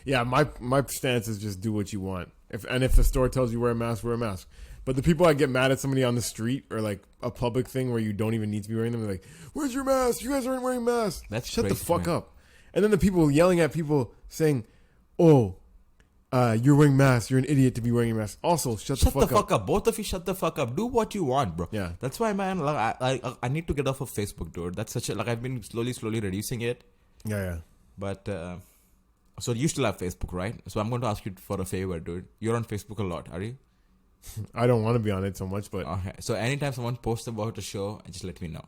Yeah, my stance is just do what you want. If the store tells you wear a mask, wear a mask. But the people that get mad at somebody on the street or like a public thing where you don't even need to be wearing them, they're like, "Where's your mask? You guys aren't wearing masks." That's Shut the crazy, fuck man. up. And then the people yelling at people saying, "Oh, you're wearing masks. You're an idiot to be wearing a mask." Also, shut the fuck up. Both of you, shut the fuck up. Do what you want, bro. Yeah. That's why, man. Like, I need to get off of Facebook, dude. That's such a like. I've been slowly reducing it, Yeah. but. So you still have Facebook, right? So I'm going to ask you for a favor, dude. You're on Facebook a lot, are you? I don't want to be on it so much, but Okay. So anytime someone posts about a show, just let me know.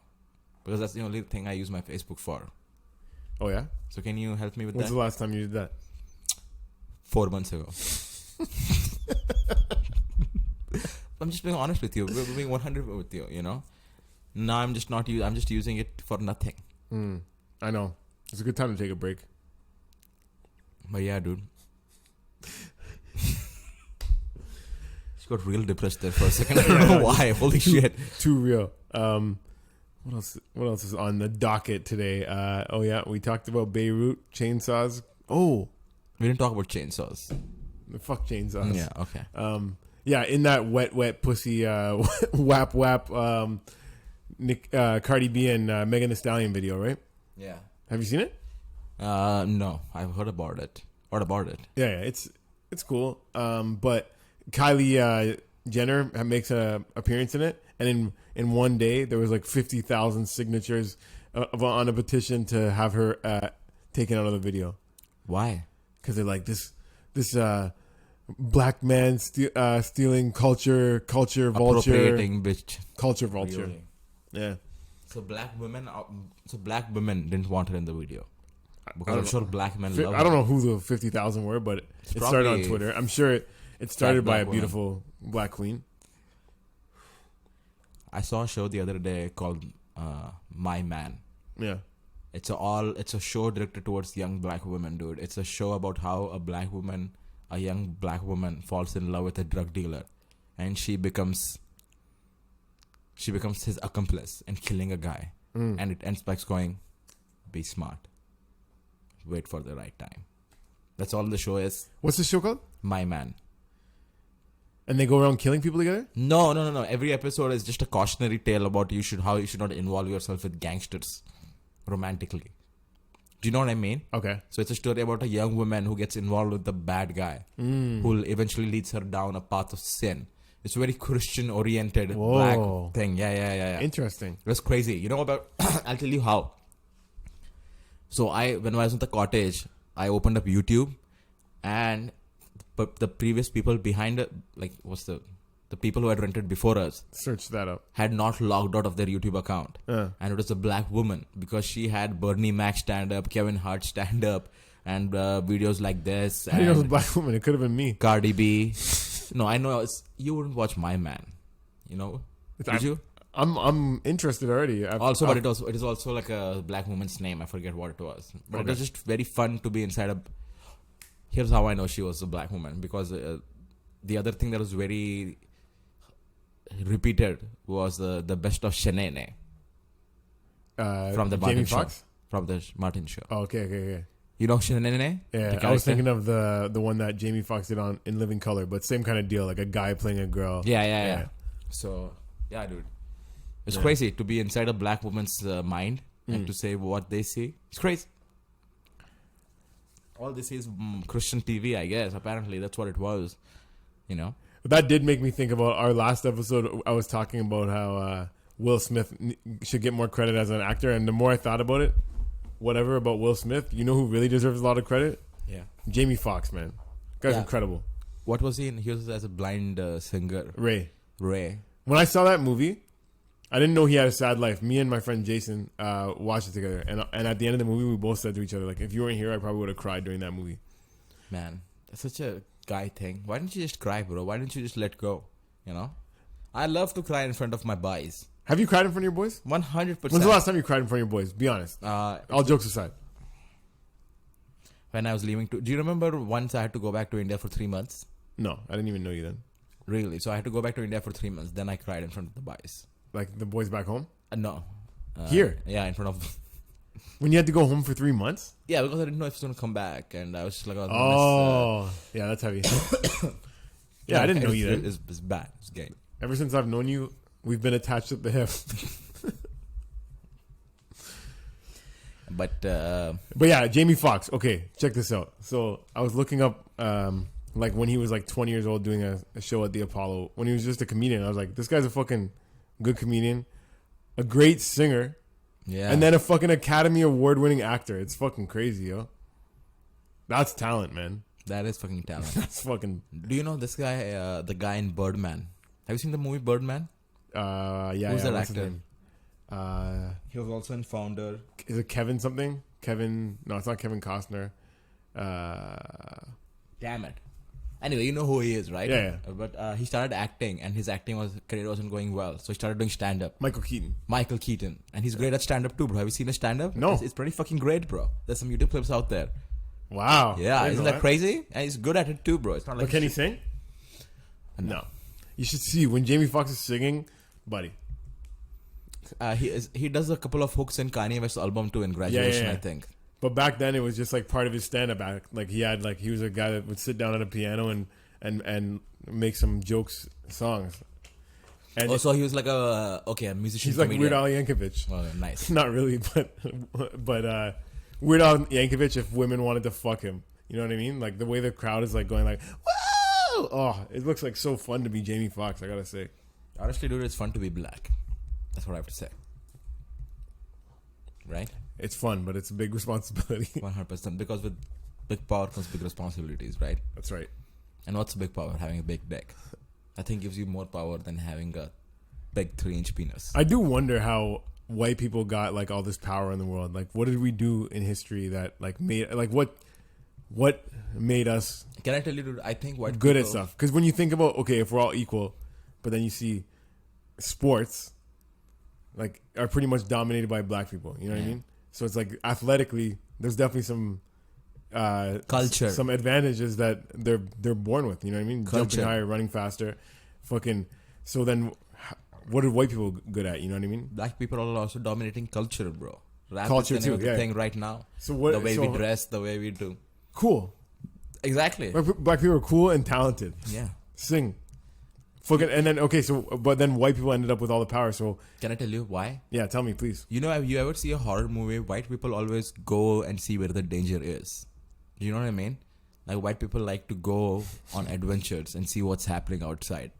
Because that's the only thing I use my Facebook for. oh yeah. So can you help me with When's that? the last time you did that? 4 months ago. I'm just being honest with you. We're being 100 with you, you know? No, I'm just not I'm just using it for nothing. I know. It's a good time to take a break. But yeah, dude. She got real depressed there for a second. I don't know why. Holy shit. Too real. What else is on the docket today? Oh yeah, we talked about Beirut chainsaws. Oh, We didn't talk about chainsaws. fuck chainsaws. Yeah, okay. Yeah, in that wet pussy whap Cardi B and Megan Thee Stallion video, right? Yeah. Have you seen it? No, I've heard about it. What about it? Yeah, it's cool. But Kylie Jenner makes an appearance in it, and in one day there was like 50,000 signatures on a petition to have her taken out of the video Why? because they're like this black man stealing culture vulture, Appropriating bitch. culture vulture. Really? Yeah, So black women didn't want her in the video because I I'm don't sure black men love I don't her. know who the 50,000 were, but it started on probably Twitter. I'm sure it started by black a woman. beautiful black queen. I saw a show the other day called My Man. Yeah. It's a show directed towards young black women, dude. It's a show about how a young black woman falls in love with a drug dealer, and she becomes his accomplice in killing a guy. And it ends by going, be smart, wait for the right time. That's all the show is. What's the show called? My Man. And they go around killing people together? No. Every episode is just a cautionary tale about how you should not involve yourself with gangsters romantically. Do you know what I mean? Okay. So it's a story about a young woman who gets involved with the bad guy, who eventually leads her down a path of sin. It's a very Christian-oriented Whoa. black thing. Yeah. Interesting. It was crazy. You know about? I'll tell you how. So when I was in the cottage, I opened up YouTube, and the previous people behind it, like the people who had rented before us, Search that up. had not logged out of their YouTube account. And it was a black woman because she had Bernie Mac stand up, Kevin Hart stand up, and videos like this. How do you know it was a And black woman? It could have been me. Cardi B. No, I know you wouldn't watch My Man. You know? Did you? I'm interested already. But it is also like a black woman's name. I forget what it was. But it was just very fun to be inside a. Here's how I know she was a black woman, because the other thing that was very repeated was the best of Shanae from the Jamie Martin show. Foxx? From the Martin show. Oh, okay. You know Shanae? Yeah, I was thinking of the one that Jamie Foxx did on In Living Color, but same kind of deal, like a guy playing a girl. Yeah. So, yeah, dude. It's crazy to be inside a black woman's mind and to say what they see. It's crazy. All this is Christian TV, I guess. Apparently, that's what it was. You know? But that did make me think about our last episode. I was talking about how Will Smith should get more credit as an actor, and the more I thought about it, whatever about Will Smith, you know who really deserves a lot of credit? Yeah. Jamie Foxx, man. Guy's incredible. What was he in? He was as a blind singer. Ray. When I saw that movie, I didn't know he had a sad life. Me and my friend Jason watched it together, and at the end of the movie, we both said to each other, like, if you weren't here, I probably would have cried during that movie. Man, that's such a guy thing. Why didn't you just cry, bro? Why didn't you just let go? You know? I love to cry in front of my boys. Have you cried in front of your boys? 100%. When's the last time you cried in front of your boys? Be honest. All jokes aside. When I was leaving do you remember once I had to go back to India for 3 months? No, I didn't even know you then. Really? So I had to go back to India for 3 months. Then I cried in front of the boys. Like the boys back home? No. Here? Yeah, in front of... When you had to go home for 3 months? Yeah, because I didn't know if it was going to come back. And I was just like... Yeah, that's heavy. Yeah, I didn't know you then. It's bad. It's gay. Ever since I've known you, we've been attached at the hip. But yeah, Jamie Foxx. Okay, check this out. So I was looking up like when he was like 20 years old doing a show at the Apollo. When he was just a comedian, I was like, this guy's a fucking good comedian, a great singer, and then a fucking Academy Award winning actor. It's fucking crazy, yo. That's talent, man. That is fucking talent. That's fucking. Do you know this guy, the guy in Birdman? Have you seen the movie Birdman? Yeah. Who's that what's his actor? name? He was also in Founder. Is it Kevin something? No, it's not Kevin Costner. Damn it. Anyway, you know who he is, right? Yeah. But he started acting, and his career wasn't going well, so he started doing stand-up. Michael Keaton. And he's great at stand-up too, bro. Have you seen his stand-up? No. It's pretty fucking great, bro. There's some YouTube clips out there. Wow. Yeah, isn't that crazy? And he's good at it too, bro. It's not like. But can he sing? No. You should see when Jamie Foxx is singing, buddy. He does a couple of hooks in Kanye West's album too in Graduation, I think. But back then it was just like part of his stand-up act. Like he was a guy that would sit down at a piano and make some jokes songs. And Oh, so he was like a musician. he's like comedian. Weird Al Yankovic. Oh, nice. Not really, but Weird Al Yankovic if women wanted to fuck him. You know what I mean? Like the way the crowd is like going like, whoa! Oh, it looks like so fun to be Jamie Foxx, I gotta say. Honestly, dude, it's fun to be black. That's what I have to say. Right? It's fun, but it's a big responsibility. 100%. Because with big power comes big responsibilities, right? That's right. And what's big power? Having a big dick. I think gives you more power than having a big 3-inch penis. I do wonder how white people got like all this power in the world. Like, what did we do in history that like made like what made us Can I tell you, dude? I think white good people, at stuff? Because when you think about okay, if we're all equal, but then you see sports like are pretty much dominated by black people. You know what I Yeah. mean? So it's like athletically, there's definitely some Culture. some advantages that they're born with. You know what I mean? Culture. Jumping higher, running faster, fucking. So then, what are white people good at? You know what I mean? Black people are also dominating culture, bro. Rap Culture is the name too, of the yeah. thing right now. So what? The way so, we dress, the way we do. Cool. Exactly. Black people are cool and talented. Yeah. Sing. Fucking, and then okay, so but then white people ended up with all the power. So Can I tell you why? yeah, tell me please. You know, have you ever see a horror movie? White people always go and see where the danger is. Do you know what I mean? Like white people like to go on adventures and see what's happening outside.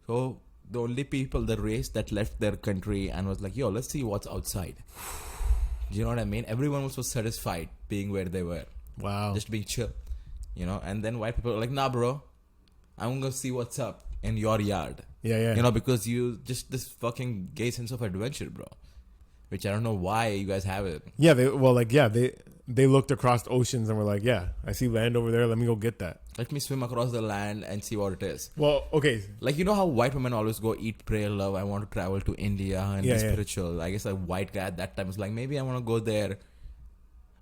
So the only people, the race that left their country and was like, yo, let's see what's outside. Do you know what I mean? Everyone was so satisfied being where they were. Wow. Just being chill. You know? And then white people are like, nah, bro. I'm going to see what's up in your yard. Yeah, yeah. You know, because you just this fucking gay sense of adventure, bro. Which I don't know why you guys have it. Yeah, they looked across oceans and were like, yeah, I see land over there. Let me go get that. Let me swim across the land and see what it is. Well, okay. Like, you know how white women always go eat, pray, love. I want to travel to India and Yeah, be yeah. spiritual. I guess a white guy at that time was like, maybe I want to go there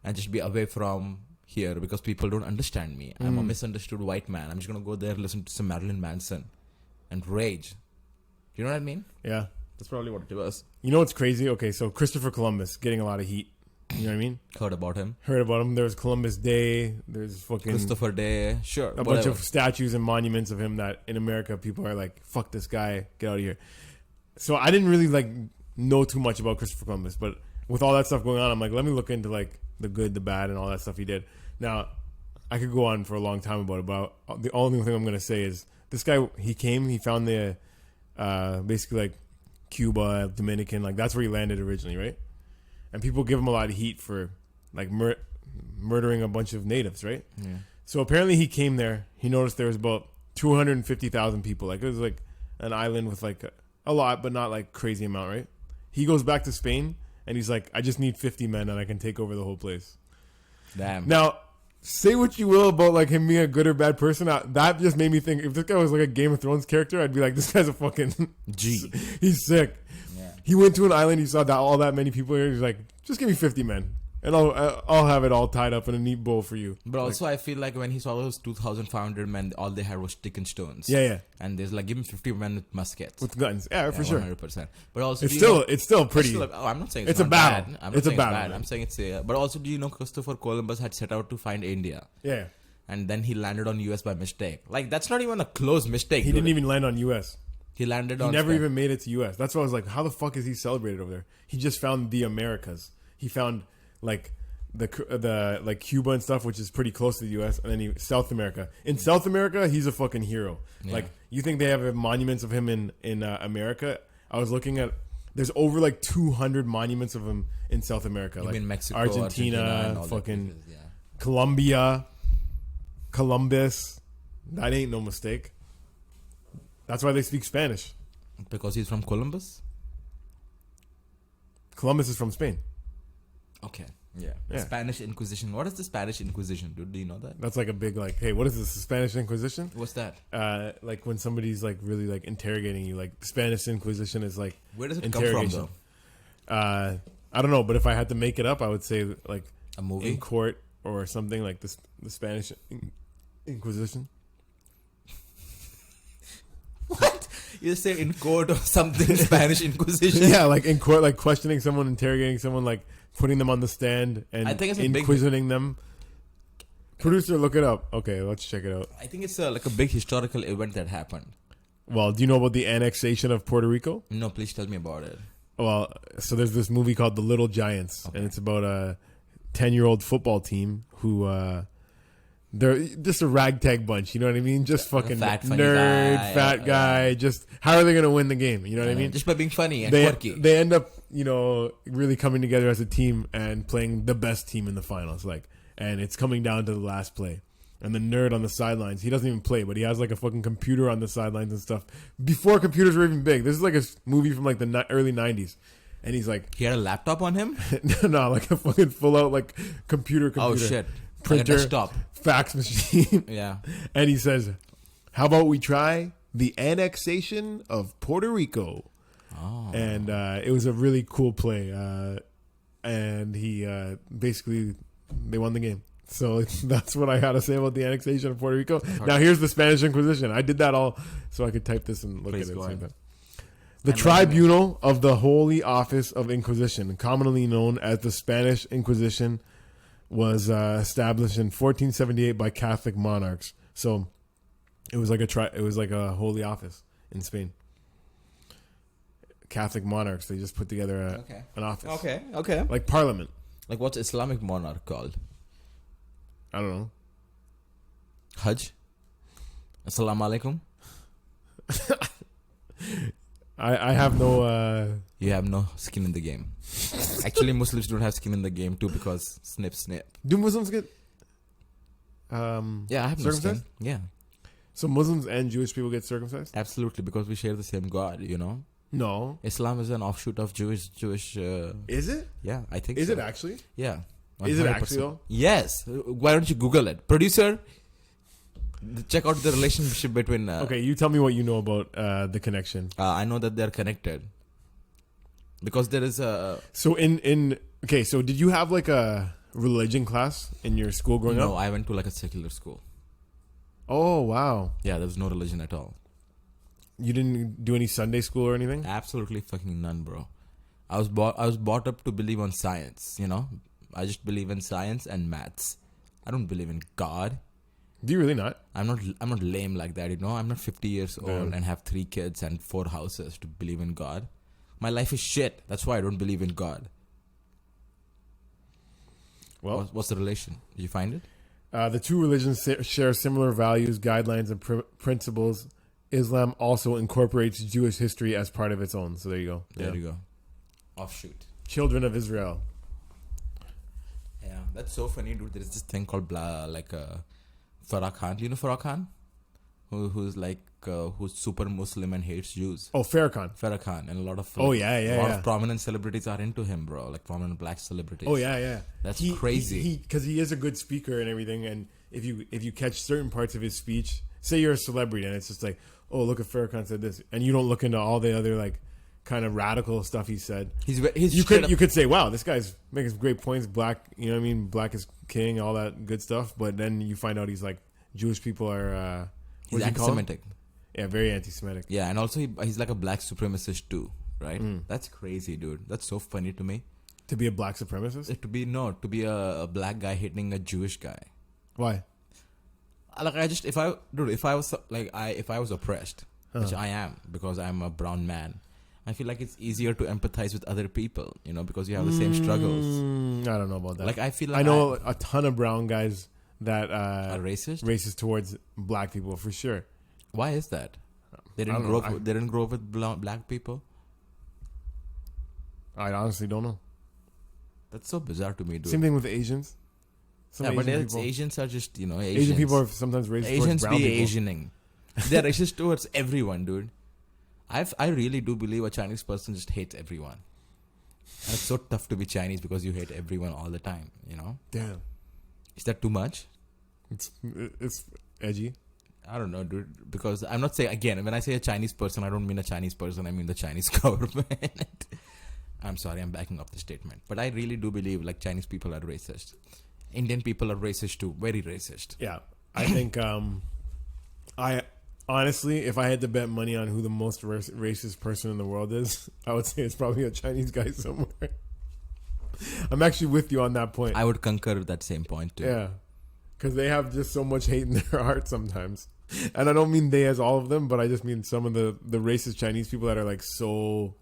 and just be away from here because people don't understand me. I'm a misunderstood white man. I'm just going to go there, listen to some Marilyn Manson and rage. Do you know what I mean? Yeah. That's probably what it was. You know what's crazy? Okay, so Christopher Columbus getting a lot of heat. You know what I mean? Heard about him. Heard about him. There's Columbus Day. There's fucking Christopher Day. Sure. a bunch of statues and monuments of him that in America people are like, fuck this guy, get out of here. So I didn't really like know too much about Christopher Columbus, but with all that stuff going on, I'm like, let me look into like the good, the bad, and all that stuff he did. Now, I could go on for a long time about it, but the only thing I'm gonna say is this guy, he found the basically like Cuba, Dominican, like that's where he landed originally, right? And people give him a lot of heat for like murdering a bunch of natives, right? Yeah. So apparently he came there. He noticed there was about 250,000 people. Like it was like an island with like a lot, but not like crazy amount, right? He goes back to Spain and he's like, I just need 50 men and I can take over the whole place. Damn. Now, say what you will about like him being a good or bad person. That just made me think if this guy was like a Game of Thrones character, I'd be like, this guy's a fucking G. He's sick. Yeah. He went to an island. He saw that all that many people here. He's like, just give me 50 men, and I'll have it all tied up in a neat bow for you. But also, I feel like when he saw those 2,500 men, all they had was stick and stones. Yeah, yeah, And there's like, give me 50 men with muskets. with guns. Yeah, for sure. 100%. But also, It's do you know- still pretty. I'm not saying It's a not battle. bad. I'm not It's a saying battle, bad. man. I'm saying it's but also, do you know Christopher Columbus had set out to find India, Yeah, and then he landed on US by mistake. Like that's not even a close mistake. he dude. didn't even land on U.S. He landed He on. never Spain. even made it to U.S. That's why I was like, how the fuck is he celebrated over there? He just found the Americas. He found like the like Cuba and stuff, which is pretty close to the U.S. And then South America. In South America, he's a fucking hero. Yeah. Like you think they have monuments of him in America? I was looking at. There's over like 200 monuments of him in South America, You like mean Mexico, Argentina, and all that fucking places, yeah. Colombia, Columbus. That ain't no mistake. That's why they speak Spanish. Because he's from Columbus. Columbus is from Spain. Okay. Yeah. Yeah. Spanish Inquisition. What is the Spanish Inquisition, dude? Do you know that? That's like a big like, hey, what is this? The Spanish Inquisition? What's that? Like when somebody's like really like interrogating you. Like the Spanish Inquisition is like Where does it come from, interrogation. though? I don't know, but if I had to make it up, I would say like A movie? in court or something like this. The Spanish Inquisition. What? You just say in court or something. Spanish Inquisition. Yeah, like in court, like questioning someone, interrogating someone, like putting them on the stand and I think it's a big- inquisiting them. Producer, look it up. Okay, let's check it out. I think it's like a big historical event that happened. Well, do you know about the annexation of Puerto Rico? No, please tell me about it. Well, so there's this movie called The Little Giants, and it's about a 10-year-old football team who they're just a ragtag bunch. You know what I mean? Just fucking fat, funny nerd, guy, fat guy. Just how are they going to win the game? You know what I mean? Just by being funny and quirky. They end up, really coming together as a team and playing the best team in the finals. And it's coming down to the last play. And the nerd on the sidelines, he doesn't even play, but he has like a fucking computer on the sidelines and stuff. Before computers were even big. This is like a movie from like the early 90s. And he's like... He had a laptop on him? No, like a fucking full out like computer. Oh shit. Printer, like a desktop. fax machine. Yeah. And he says, how about we try the annexation of Puerto Rico? Oh. And it was a really cool play. And he basically, they won the game. So that's what I had to say about the annexation of Puerto Rico. Now here's the Spanish Inquisition. I did that all so I could type this and look Please at it. go ahead. The Tribunal of the Holy Office of Inquisition, commonly known as the Spanish Inquisition, was established in 1478 by Catholic monarchs. So it was like a holy office in Spain. Catholic monarchs, they just put together an office. Okay. Like Parliament. Like what's Islamic monarch called? I don't know. Hajj? Assalamu alaikum? I have no... You have no skin in the game. Actually, Muslims don't have skin in the game too because snip. Do Muslims get... Yeah, I have no circumcised? skin. Yeah. So Muslims and Jewish people get circumcised? Absolutely, because we share the same God, No. Islam is an offshoot of Jewish. Is it? Yeah, I think Is so. it actually? Yeah. Is it 100%. actually though? Yes. Why don't you Google it? Producer, check out the relationship between... Okay, you tell me what you know about the connection. I know that they're connected. Because there is a... So okay, so did you have like a religion class in your school growing up? No, I went to like a secular school. Oh, wow. Yeah, there was no religion at all. You didn't do any Sunday school or anything? Absolutely fucking none, bro. I was brought up to believe on science, I just believe in science and maths. I don't believe in God. Do you really not? I'm not lame like that, I'm not 50 years old Yeah. and have 3 kids and 4 houses to believe in God. My life is shit. That's why I don't believe in God. Well, What's the relation? Did you find it? the two religions share similar values, guidelines, and principles. Islam also incorporates Jewish history as part of its own. So there you go. There you go. Offshoot. Children of Israel. Yeah, that's so funny, dude. There's this thing called Farah Khan. Do you know Farah Khan? Who's super Muslim and hates Jews. Oh, Farrakhan. Farah Khan and a lot of Oh, yeah, a lot yeah. of prominent celebrities are into him, bro. Like prominent black celebrities. Oh, yeah. That's crazy. Because he is a good speaker and everything. And if you catch certain parts of his speech, say you're a celebrity and it's just like, oh, look at Farrakhan said this, and you don't look into all the other like kind of radical stuff he said. You could say, wow, this guy's making great points. Black, you know what I mean? Black is king, all that good stuff. But then you find out he's like, Jewish people are. He's anti-Semitic. Yeah, very anti-Semitic. Yeah, and also he's like a black supremacist too, right? That's crazy, dude. That's so funny to me. To be a black supremacist? To be a black guy hitting a Jewish guy. Why? Like if I was oppressed, which I am because I'm a brown man, I feel like it's easier to empathize with other people, because you have the same struggles. I don't know about that. Like I feel like I know a ton of brown guys that are racist towards black people for sure. Why is that? They didn't grow up with black people. I honestly don't know. That's so bizarre to me, dude. Same thing with Asians. Asians are just Asians. Asian people are sometimes racist Asians towards brown people. Asianing. They're racist towards everyone, dude. I really do believe a Chinese person just hates everyone. And it's so tough to be Chinese because you hate everyone all the time. Damn. Is that too much? It's edgy. I don't know, dude. Because I'm not saying, again, when I say a Chinese person, I don't mean a Chinese person. I mean the Chinese government. I'm sorry, I'm backing up the statement. But I really do believe like Chinese people are racist. Indian people are racist too. Very racist. Yeah. I think I honestly, if I had to bet money on who the most racist person in the world is, I would say it's probably a Chinese guy somewhere. I'm actually with you on that point. I would concur with that same point too. Yeah. because they have just so much hate in their heart sometimes. And I don't mean they as all of them, but I just mean some of the racist Chinese people that are like so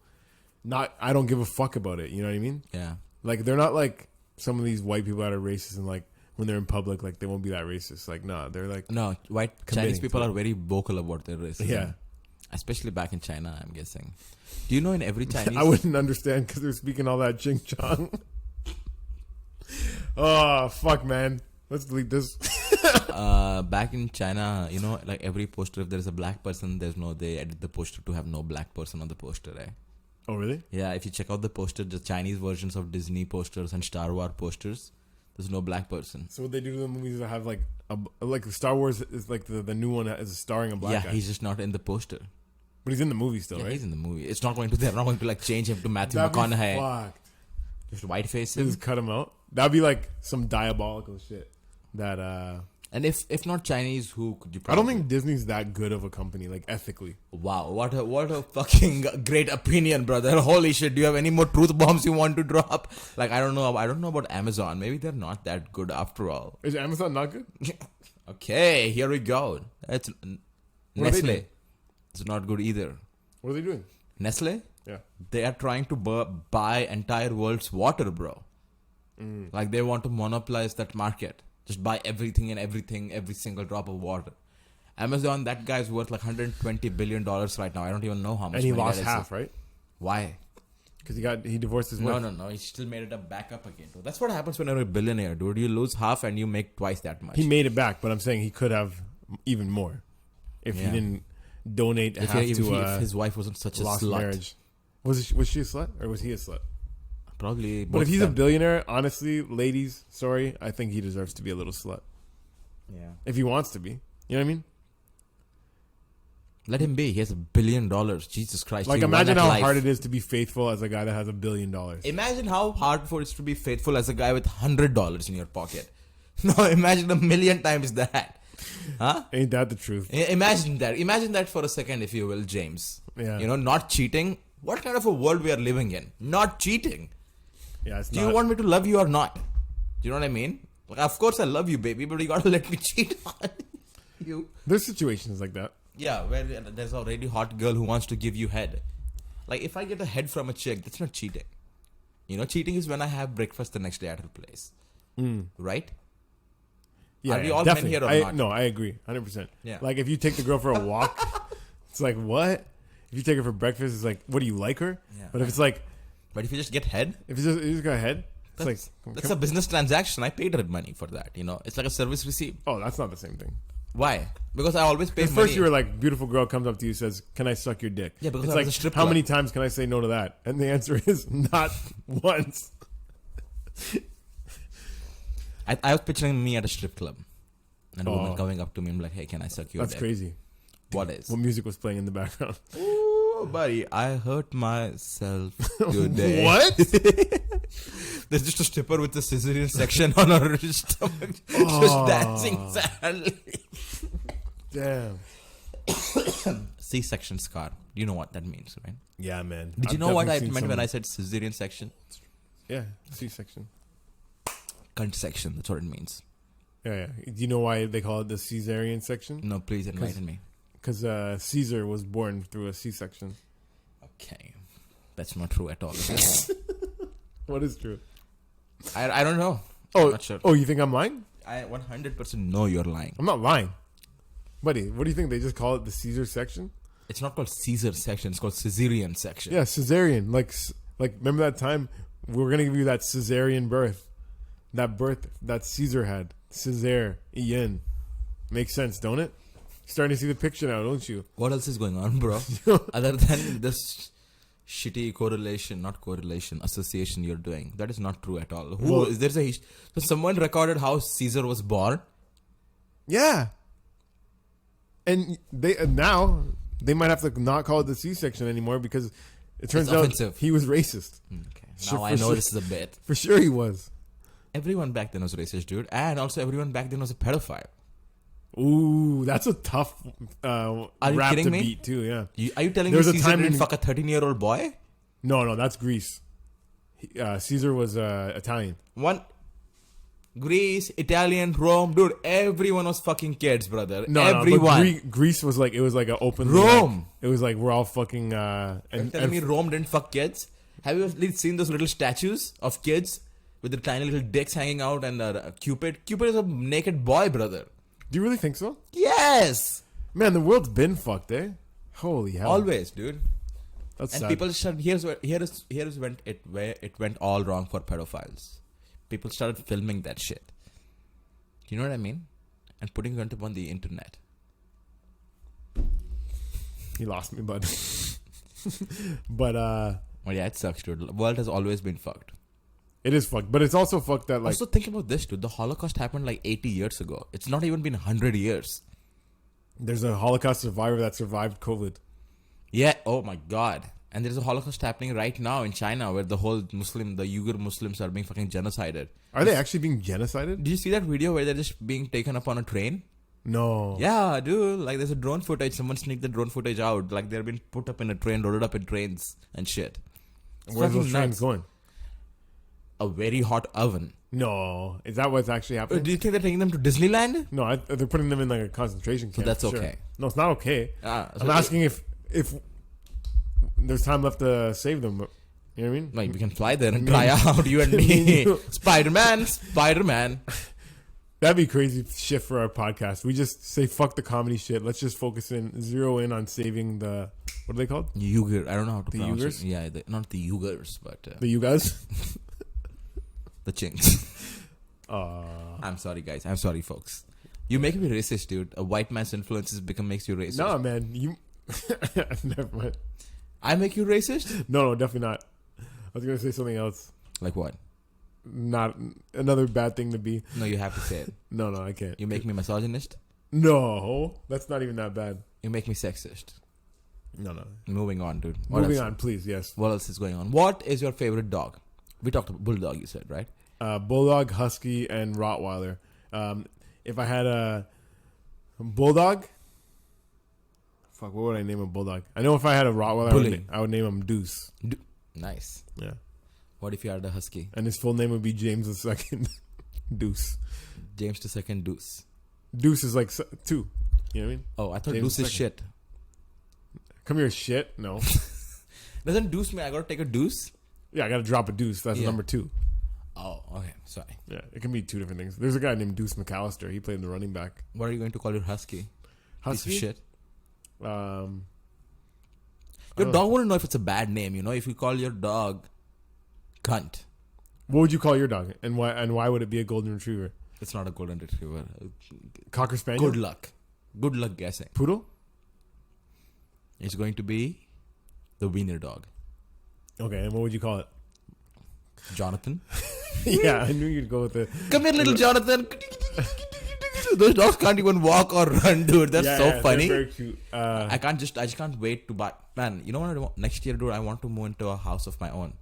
not. I don't give a fuck about it. You know what I mean? Yeah. Like they're not like some of these white people that are racist and like when they're in public, like they won't be that racist. Like nah, they're like No, white Committing Chinese people to it. are very vocal about their racism. yeah. Especially back in China, I'm guessing. Do you know in every Chinese... I wouldn't understand because they're speaking all that ching chong. Oh fuck, man. Let's delete this. back in China, you know, like every poster, if there's a black person, they edit the poster to have no black person on the poster, right? Oh really? Yeah, if you check out the poster, the Chinese versions of Disney posters and Star Wars posters, there's no black person. So what they do to the movies that have like Star Wars is like the new one is starring a black guy, He's just not in the poster. but he's in the movie still, Yeah, right? he's in the movie. It's not going to. They're not going to like change him to Matthew That'd be McConaughey. fucked. Just white face They him. just cut him out. That'd be like some diabolical shit. That And if not Chinese, who could you? I don't probably- think Disney's that good of a company, like ethically. Wow, what a fucking great opinion, brother. Holy shit! Do you have any more truth bombs you want to drop? Like I don't know about Amazon. Maybe they're not that good after all. Is Amazon not good? Okay, here we go. It's What are they Nestle. doing? It's not good either. What are they doing? Nestle. Yeah. They are trying to buy entire world's water, bro. Like they want to monopolize that market. Just buy everything, every single drop of water. Amazon, that guy's worth like $120 billion right now. I don't even know how much. And he money lost that is. half, right? Why? Because he divorced his wife. No. He still made it up back up again. That's what happens when you're a billionaire, dude. You lose half and you make twice that much. He made it back, but I'm saying he could have even more if Yeah. he didn't donate if, half if to his wife wasn't such a lost slut. marriage. Was she a slut or was he a slut? Probably. But both if he's of a them. billionaire, honestly, ladies, sorry, I think he deserves to be a little slut Yeah. if he wants to be. You know what I mean? Let him be. He has $1 billion. Jesus Christ. Like He won imagine at how life. hard it is to be faithful as a guy that has $1 billion. Imagine how hard for it is to be faithful as a guy with $100 in your pocket. No, imagine 1,000,000 times that. Huh? Ain't that the truth? Imagine that. Imagine that for a second, if you will, James. Yeah. You know, not cheating. What kind of a world we are living in? Not cheating. Yeah, it's Do not. you want me to love you or not? Do you know what I mean? Like, of course I love you, baby, but you gotta let me cheat on you. There's situations like that. Yeah, where there's a already hot girl who wants to give you head. Like, if I get a head from a chick, that's not cheating. You know, cheating is when I have breakfast the next day at her place. Right? Yeah, Are we yeah, all men definitely. here or I, not? No, I agree, 100%. Yeah. Like if you take the girl for a walk, it's like what? If you take her for breakfast, it's like, what do you like her? Yeah. But if it's like, But if you just get head, if you just got ahead, it's that's, like, that's a business transaction. I paid her money for that, you know. It's like a service receipt. oh, that's not the same thing. Why? Because I always pay Because money. first you were like, beautiful girl comes up to you, says, "Can I suck your dick?" Yeah, because it's I was like, a strip how club. many times can I say no to that? And the answer is not once. I was picturing me at a strip club. And a woman Oh. coming up to me and like, hey, can I suck your That's dick? crazy. What is? What music was playing in the background? Ooh, buddy, I hurt myself today. What? There's just a stripper with the cesarean section on her stomach, just dancing sadly. Damn. C-section scar. You know what that means, right? Yeah, man. Did you I've know what I definitely seen meant when some- I said cesarean section? Yeah, C-section. Cunt section. That's what it means. Yeah, yeah. Do you know why they call it the Caesarean section? No, please enlighten me. Because Caesar was born through a C-section. Okay, that's not true at all. What is true? I don't know. Oh, I'm not sure. oh, you think I'm lying? I 100% know you're lying. I'm not lying. Buddy, what do you think? They just call it the Caesar section? It's not called Caesar section. It's called cesarean section. Yeah, Caesarean. Like remember that time we were going to give you that Caesarean birth. That birth that Caesar had. Caesar. Ian. Makes sense, don't it? Starting to see the picture now, don't you? What else is going on, bro? Other than this shitty association you're doing. That is not true at all. Well- So someone recorded how Caesar was born? Yeah. And now they might have to not call it the C-section anymore because it turns It's out offensive. he was racist. Okay. Sure, Now I for know sure. this is a bit. For sure he was. Everyone back then was racist, dude. And also everyone back then was a pedophile. Ooh, that's a tough you rap to kidding me? beat too. Yeah. Are you telling There me was a Caesar time didn't in- fuck a 13-year-old boy? No, that's Greece. Caesar was Italian. One. Greece, Italian, Rome, dude. Everyone was fucking kids, brother. No, everyone. No, but Greece was like, it was like an open Rome. It was like we're all fucking. And tell me Rome didn't fuck kids? Have you at least seen those little statues of kids with their tiny little dicks hanging out and Cupid? Cupid is a naked boy, brother. Do you really think so? Yes. Man, the world's been fucked, eh? Holy hell! Always, dude. That's And sad. people started. Here's where it went all wrong for pedophiles. People started filming that shit. You know what I mean? And putting it up on the internet. He lost me, bud. But Well, yeah, it sucks, dude. The world has always been fucked. it is fucked. But it's also fucked that like Also, think about this, dude. The Holocaust happened like 80 years ago. It's not even been 100 years. there's a Holocaust survivor that survived COVID. Yeah. Oh my God. And there's a Holocaust happening right now in China, where the Uyghur Muslims are being fucking genocided. Are they actually being genocided? Did you see that video where they're just being taken up on a train? No. Yeah, dude. Like, there's a drone footage. Someone sneaked the drone footage out. Like, they're being put up in a train, loaded up in trains and shit. It's Where's those fucking trains nuts. going? A very hot oven. No. Is that what's actually happening? Do you think they're taking them to Disneyland? No, they're putting them in like a concentration camp. that's sure. okay. No, it's not okay. So I'm asking if there's time left to save them. You know what I mean? Like, we can fly there and try out, you and me. Spider-Man. That'd be crazy shift for our podcast. We just say fuck the comedy shit. Let's just zero in on saving the, what are they called? Uyghur. I don't know how to pronounce Uyghurs? it. Yeah, not the Uyghurs, but The you guys? the Chinks. I'm sorry, guys. I'm sorry, folks. You make me racist, dude. A white man's influences makes you racist. No, man. You. Never mind. I make you racist? No, definitely not. I was gonna say something else. Like what? Not another bad thing to be. No, you have to say it. No, I can't. You make me misogynist? No, that's not even that bad. You make me sexist. No. Moving on, dude. What Moving else? on, please. Yes. What else is going on? What is your favorite dog? We talked about bulldog, you said, right? Bulldog, Husky, and Rottweiler. If I had a bulldog, fuck, what would I name a bulldog? I know if I had a Rottweiler, I would name him Deuce. Nice. Yeah. What if you had a husky? And his full name would be James II. Deuce. James II Deuce. Deuce is like 2. You know what I mean? Oh, I thought James Deuce is II. shit. Come here, shit. No. Doesn't Deuce mean I gotta take a deuce? Yeah, I got to drop a Deuce. That's Yeah. number 2. Oh, okay. Sorry. Yeah, it can be 2 different things. There's a guy named Deuce McAllister. He played the running back. What are you going to call your husky? Husky? Piece of shit. Your Oh. dog wouldn't know if it's a bad name, you know? If you call your dog cunt, What would you call your dog? And why? And why would it be a golden retriever? it's not a golden retriever. Cocker spaniel? Good luck. Good luck guessing. Poodle? It's going to be the wiener dog. Okay, and what would you call it? Jonathan. Yeah, I knew you'd go with it. Come here, little Jonathan. Those dogs can't even walk or run, dude. That's so funny. They're very cute. I just can't wait to buy. Man, you know what I want? Next year, dude, I want to move into a house of my own.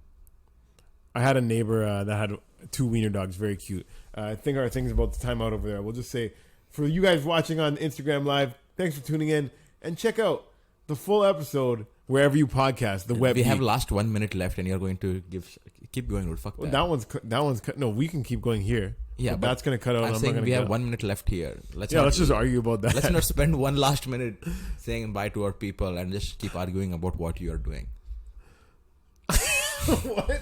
I had a neighbor that had 2 wiener dogs, very cute. I think our thing's about to time out over there. We'll just say, for you guys watching on Instagram Live, thanks for tuning in. And check out the full episode wherever you podcast, the web. We have last 1 minute left, and you're going to keep going, dude. Fuck that. That one's cut. No, we can keep going here. Yeah, but but that's gonna cut out. I'm not saying gonna we have cut. 1 minute left here. Let's just argue about that. Let's not spend one last minute saying bye to our people and just keep arguing about what you are doing. What?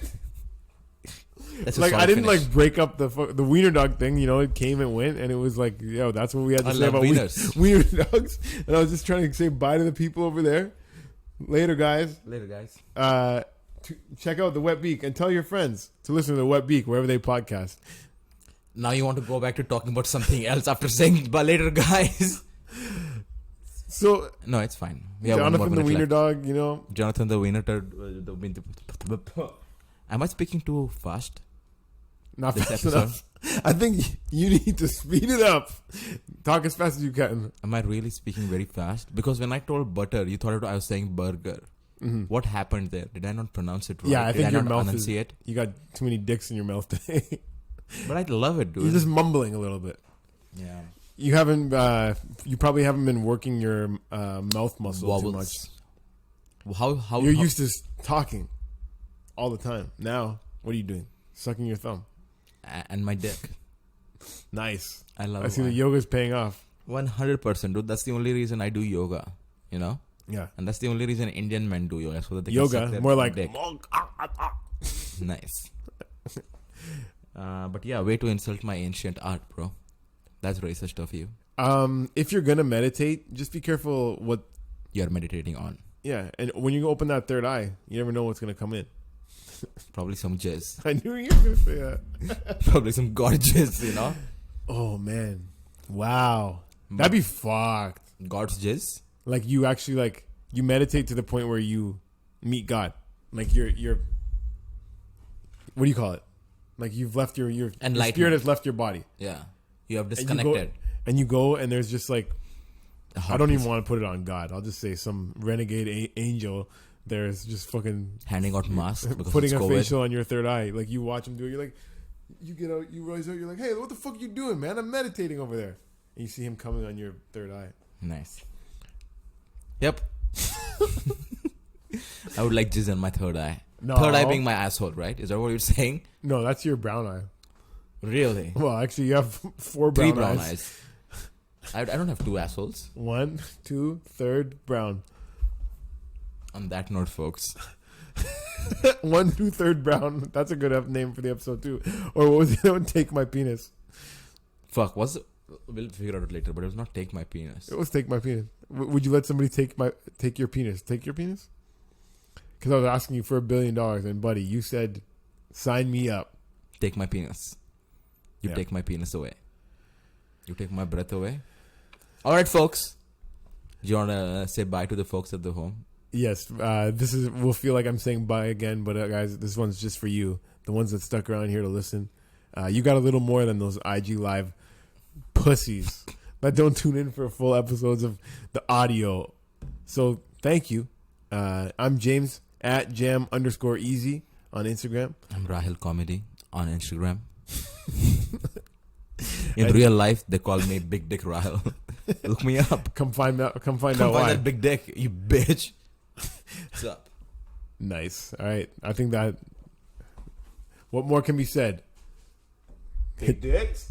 Let's just Like sort I of didn't finish. like break up the wiener dog thing. You know, it came and went, and it was like, yo, that's what we had to I say love about wieners. wiener dogs. And I was just trying to say bye to the people over there. Later, guys. Later, guys. Check out the Wet Beak and tell your friends to listen to the Wet Beak wherever they podcast. Now you want to go back to talking about something else after saying bye later, guys. So No, it's fine. We have Jonathan 1 the more minute wiener left. dog, you know. Jonathan the wiener. Am I speaking too fast? Not This fast episode? enough. I think you need to speed it up. Talk as fast as you can. Am I really speaking very fast? Because when I told butter, you thought I was saying burger. Mm-hmm. What happened there? Did I not pronounce it right? Yeah, I think Did your not mouth enunciate? You got too many dicks in your mouth today. But I love it, dude. You're just mumbling a little bit. Yeah. You haven't. You probably haven't been working your mouth muscle too much. How You're used to talking all the time. Now, what are you doing? Sucking your thumb. and my dick. Nice. I love I see the wine. yoga's paying off. 100%, dude. That's the only reason I do yoga. You know, Yeah. and that's the only reason Indian men do yoga, so that they can suck Yoga, their more like dick. Nice. But yeah, way to insult my ancient art, bro. That's racist of you. If you're gonna meditate, just be careful what. You're meditating on. Yeah, and when you open that third eye, you never know what's gonna come in. Probably some jizz. I knew you were gonna say that. Probably some gorgeous, you know. Oh man, wow, that'd be fucked. God's jizz. Like you actually like you meditate to the point where you meet God. Like you're what do you call it? Like you've left your Enlightenment. spirit has left your body. Yeah. You have And disconnected. you go and there's just like A I hot don't piece. even want to put it on God. I'll just say some renegade angel. There's just fucking Handing out masks because putting it's a COVID. facial on your third eye. Like you watch him do it. You're like, you get out, you rise out. You're like, hey, what the fuck are you doing, man? I'm meditating over there. And you see him coming on your third eye. Nice. Yep. I would like jizz in my third eye. No. Third eye being my asshole, right? Is that what you're saying? No, that's your brown eye. Really? Well, actually, you have four Three brown, brown eyes. eyes. I don't have two assholes. 1, 2, third brown. On that note, folks. 1, 2, third brown. That's a good name for the episode too. Or what was the other one? Take my penis. Fuck, we'll figure it out later, but it was not take my penis. It was take my penis. Would you let somebody take your penis? Take your penis? Because I was asking you for $1 billion, and buddy, you said, "Sign me up." Take my penis. You Yeah. take my penis away. You take my breath away. All right, folks. Do you want to say bye to the folks at the home? Yes, this is. We'll feel like I'm saying bye again, but guys, this one's just for you, the ones that stuck around here to listen. You got a little more than those IG Live pussies that don't tune in for full episodes of the audio. So thank you. I'm James at jam_easy on Instagram. I'm Rahil Comedy on Instagram. In real life, they call me Big Dick Rahil. Look me up. Come find out Come why. find that big dick, you bitch. What's up? Nice. All right. I think that. What more can be said? Big dicks?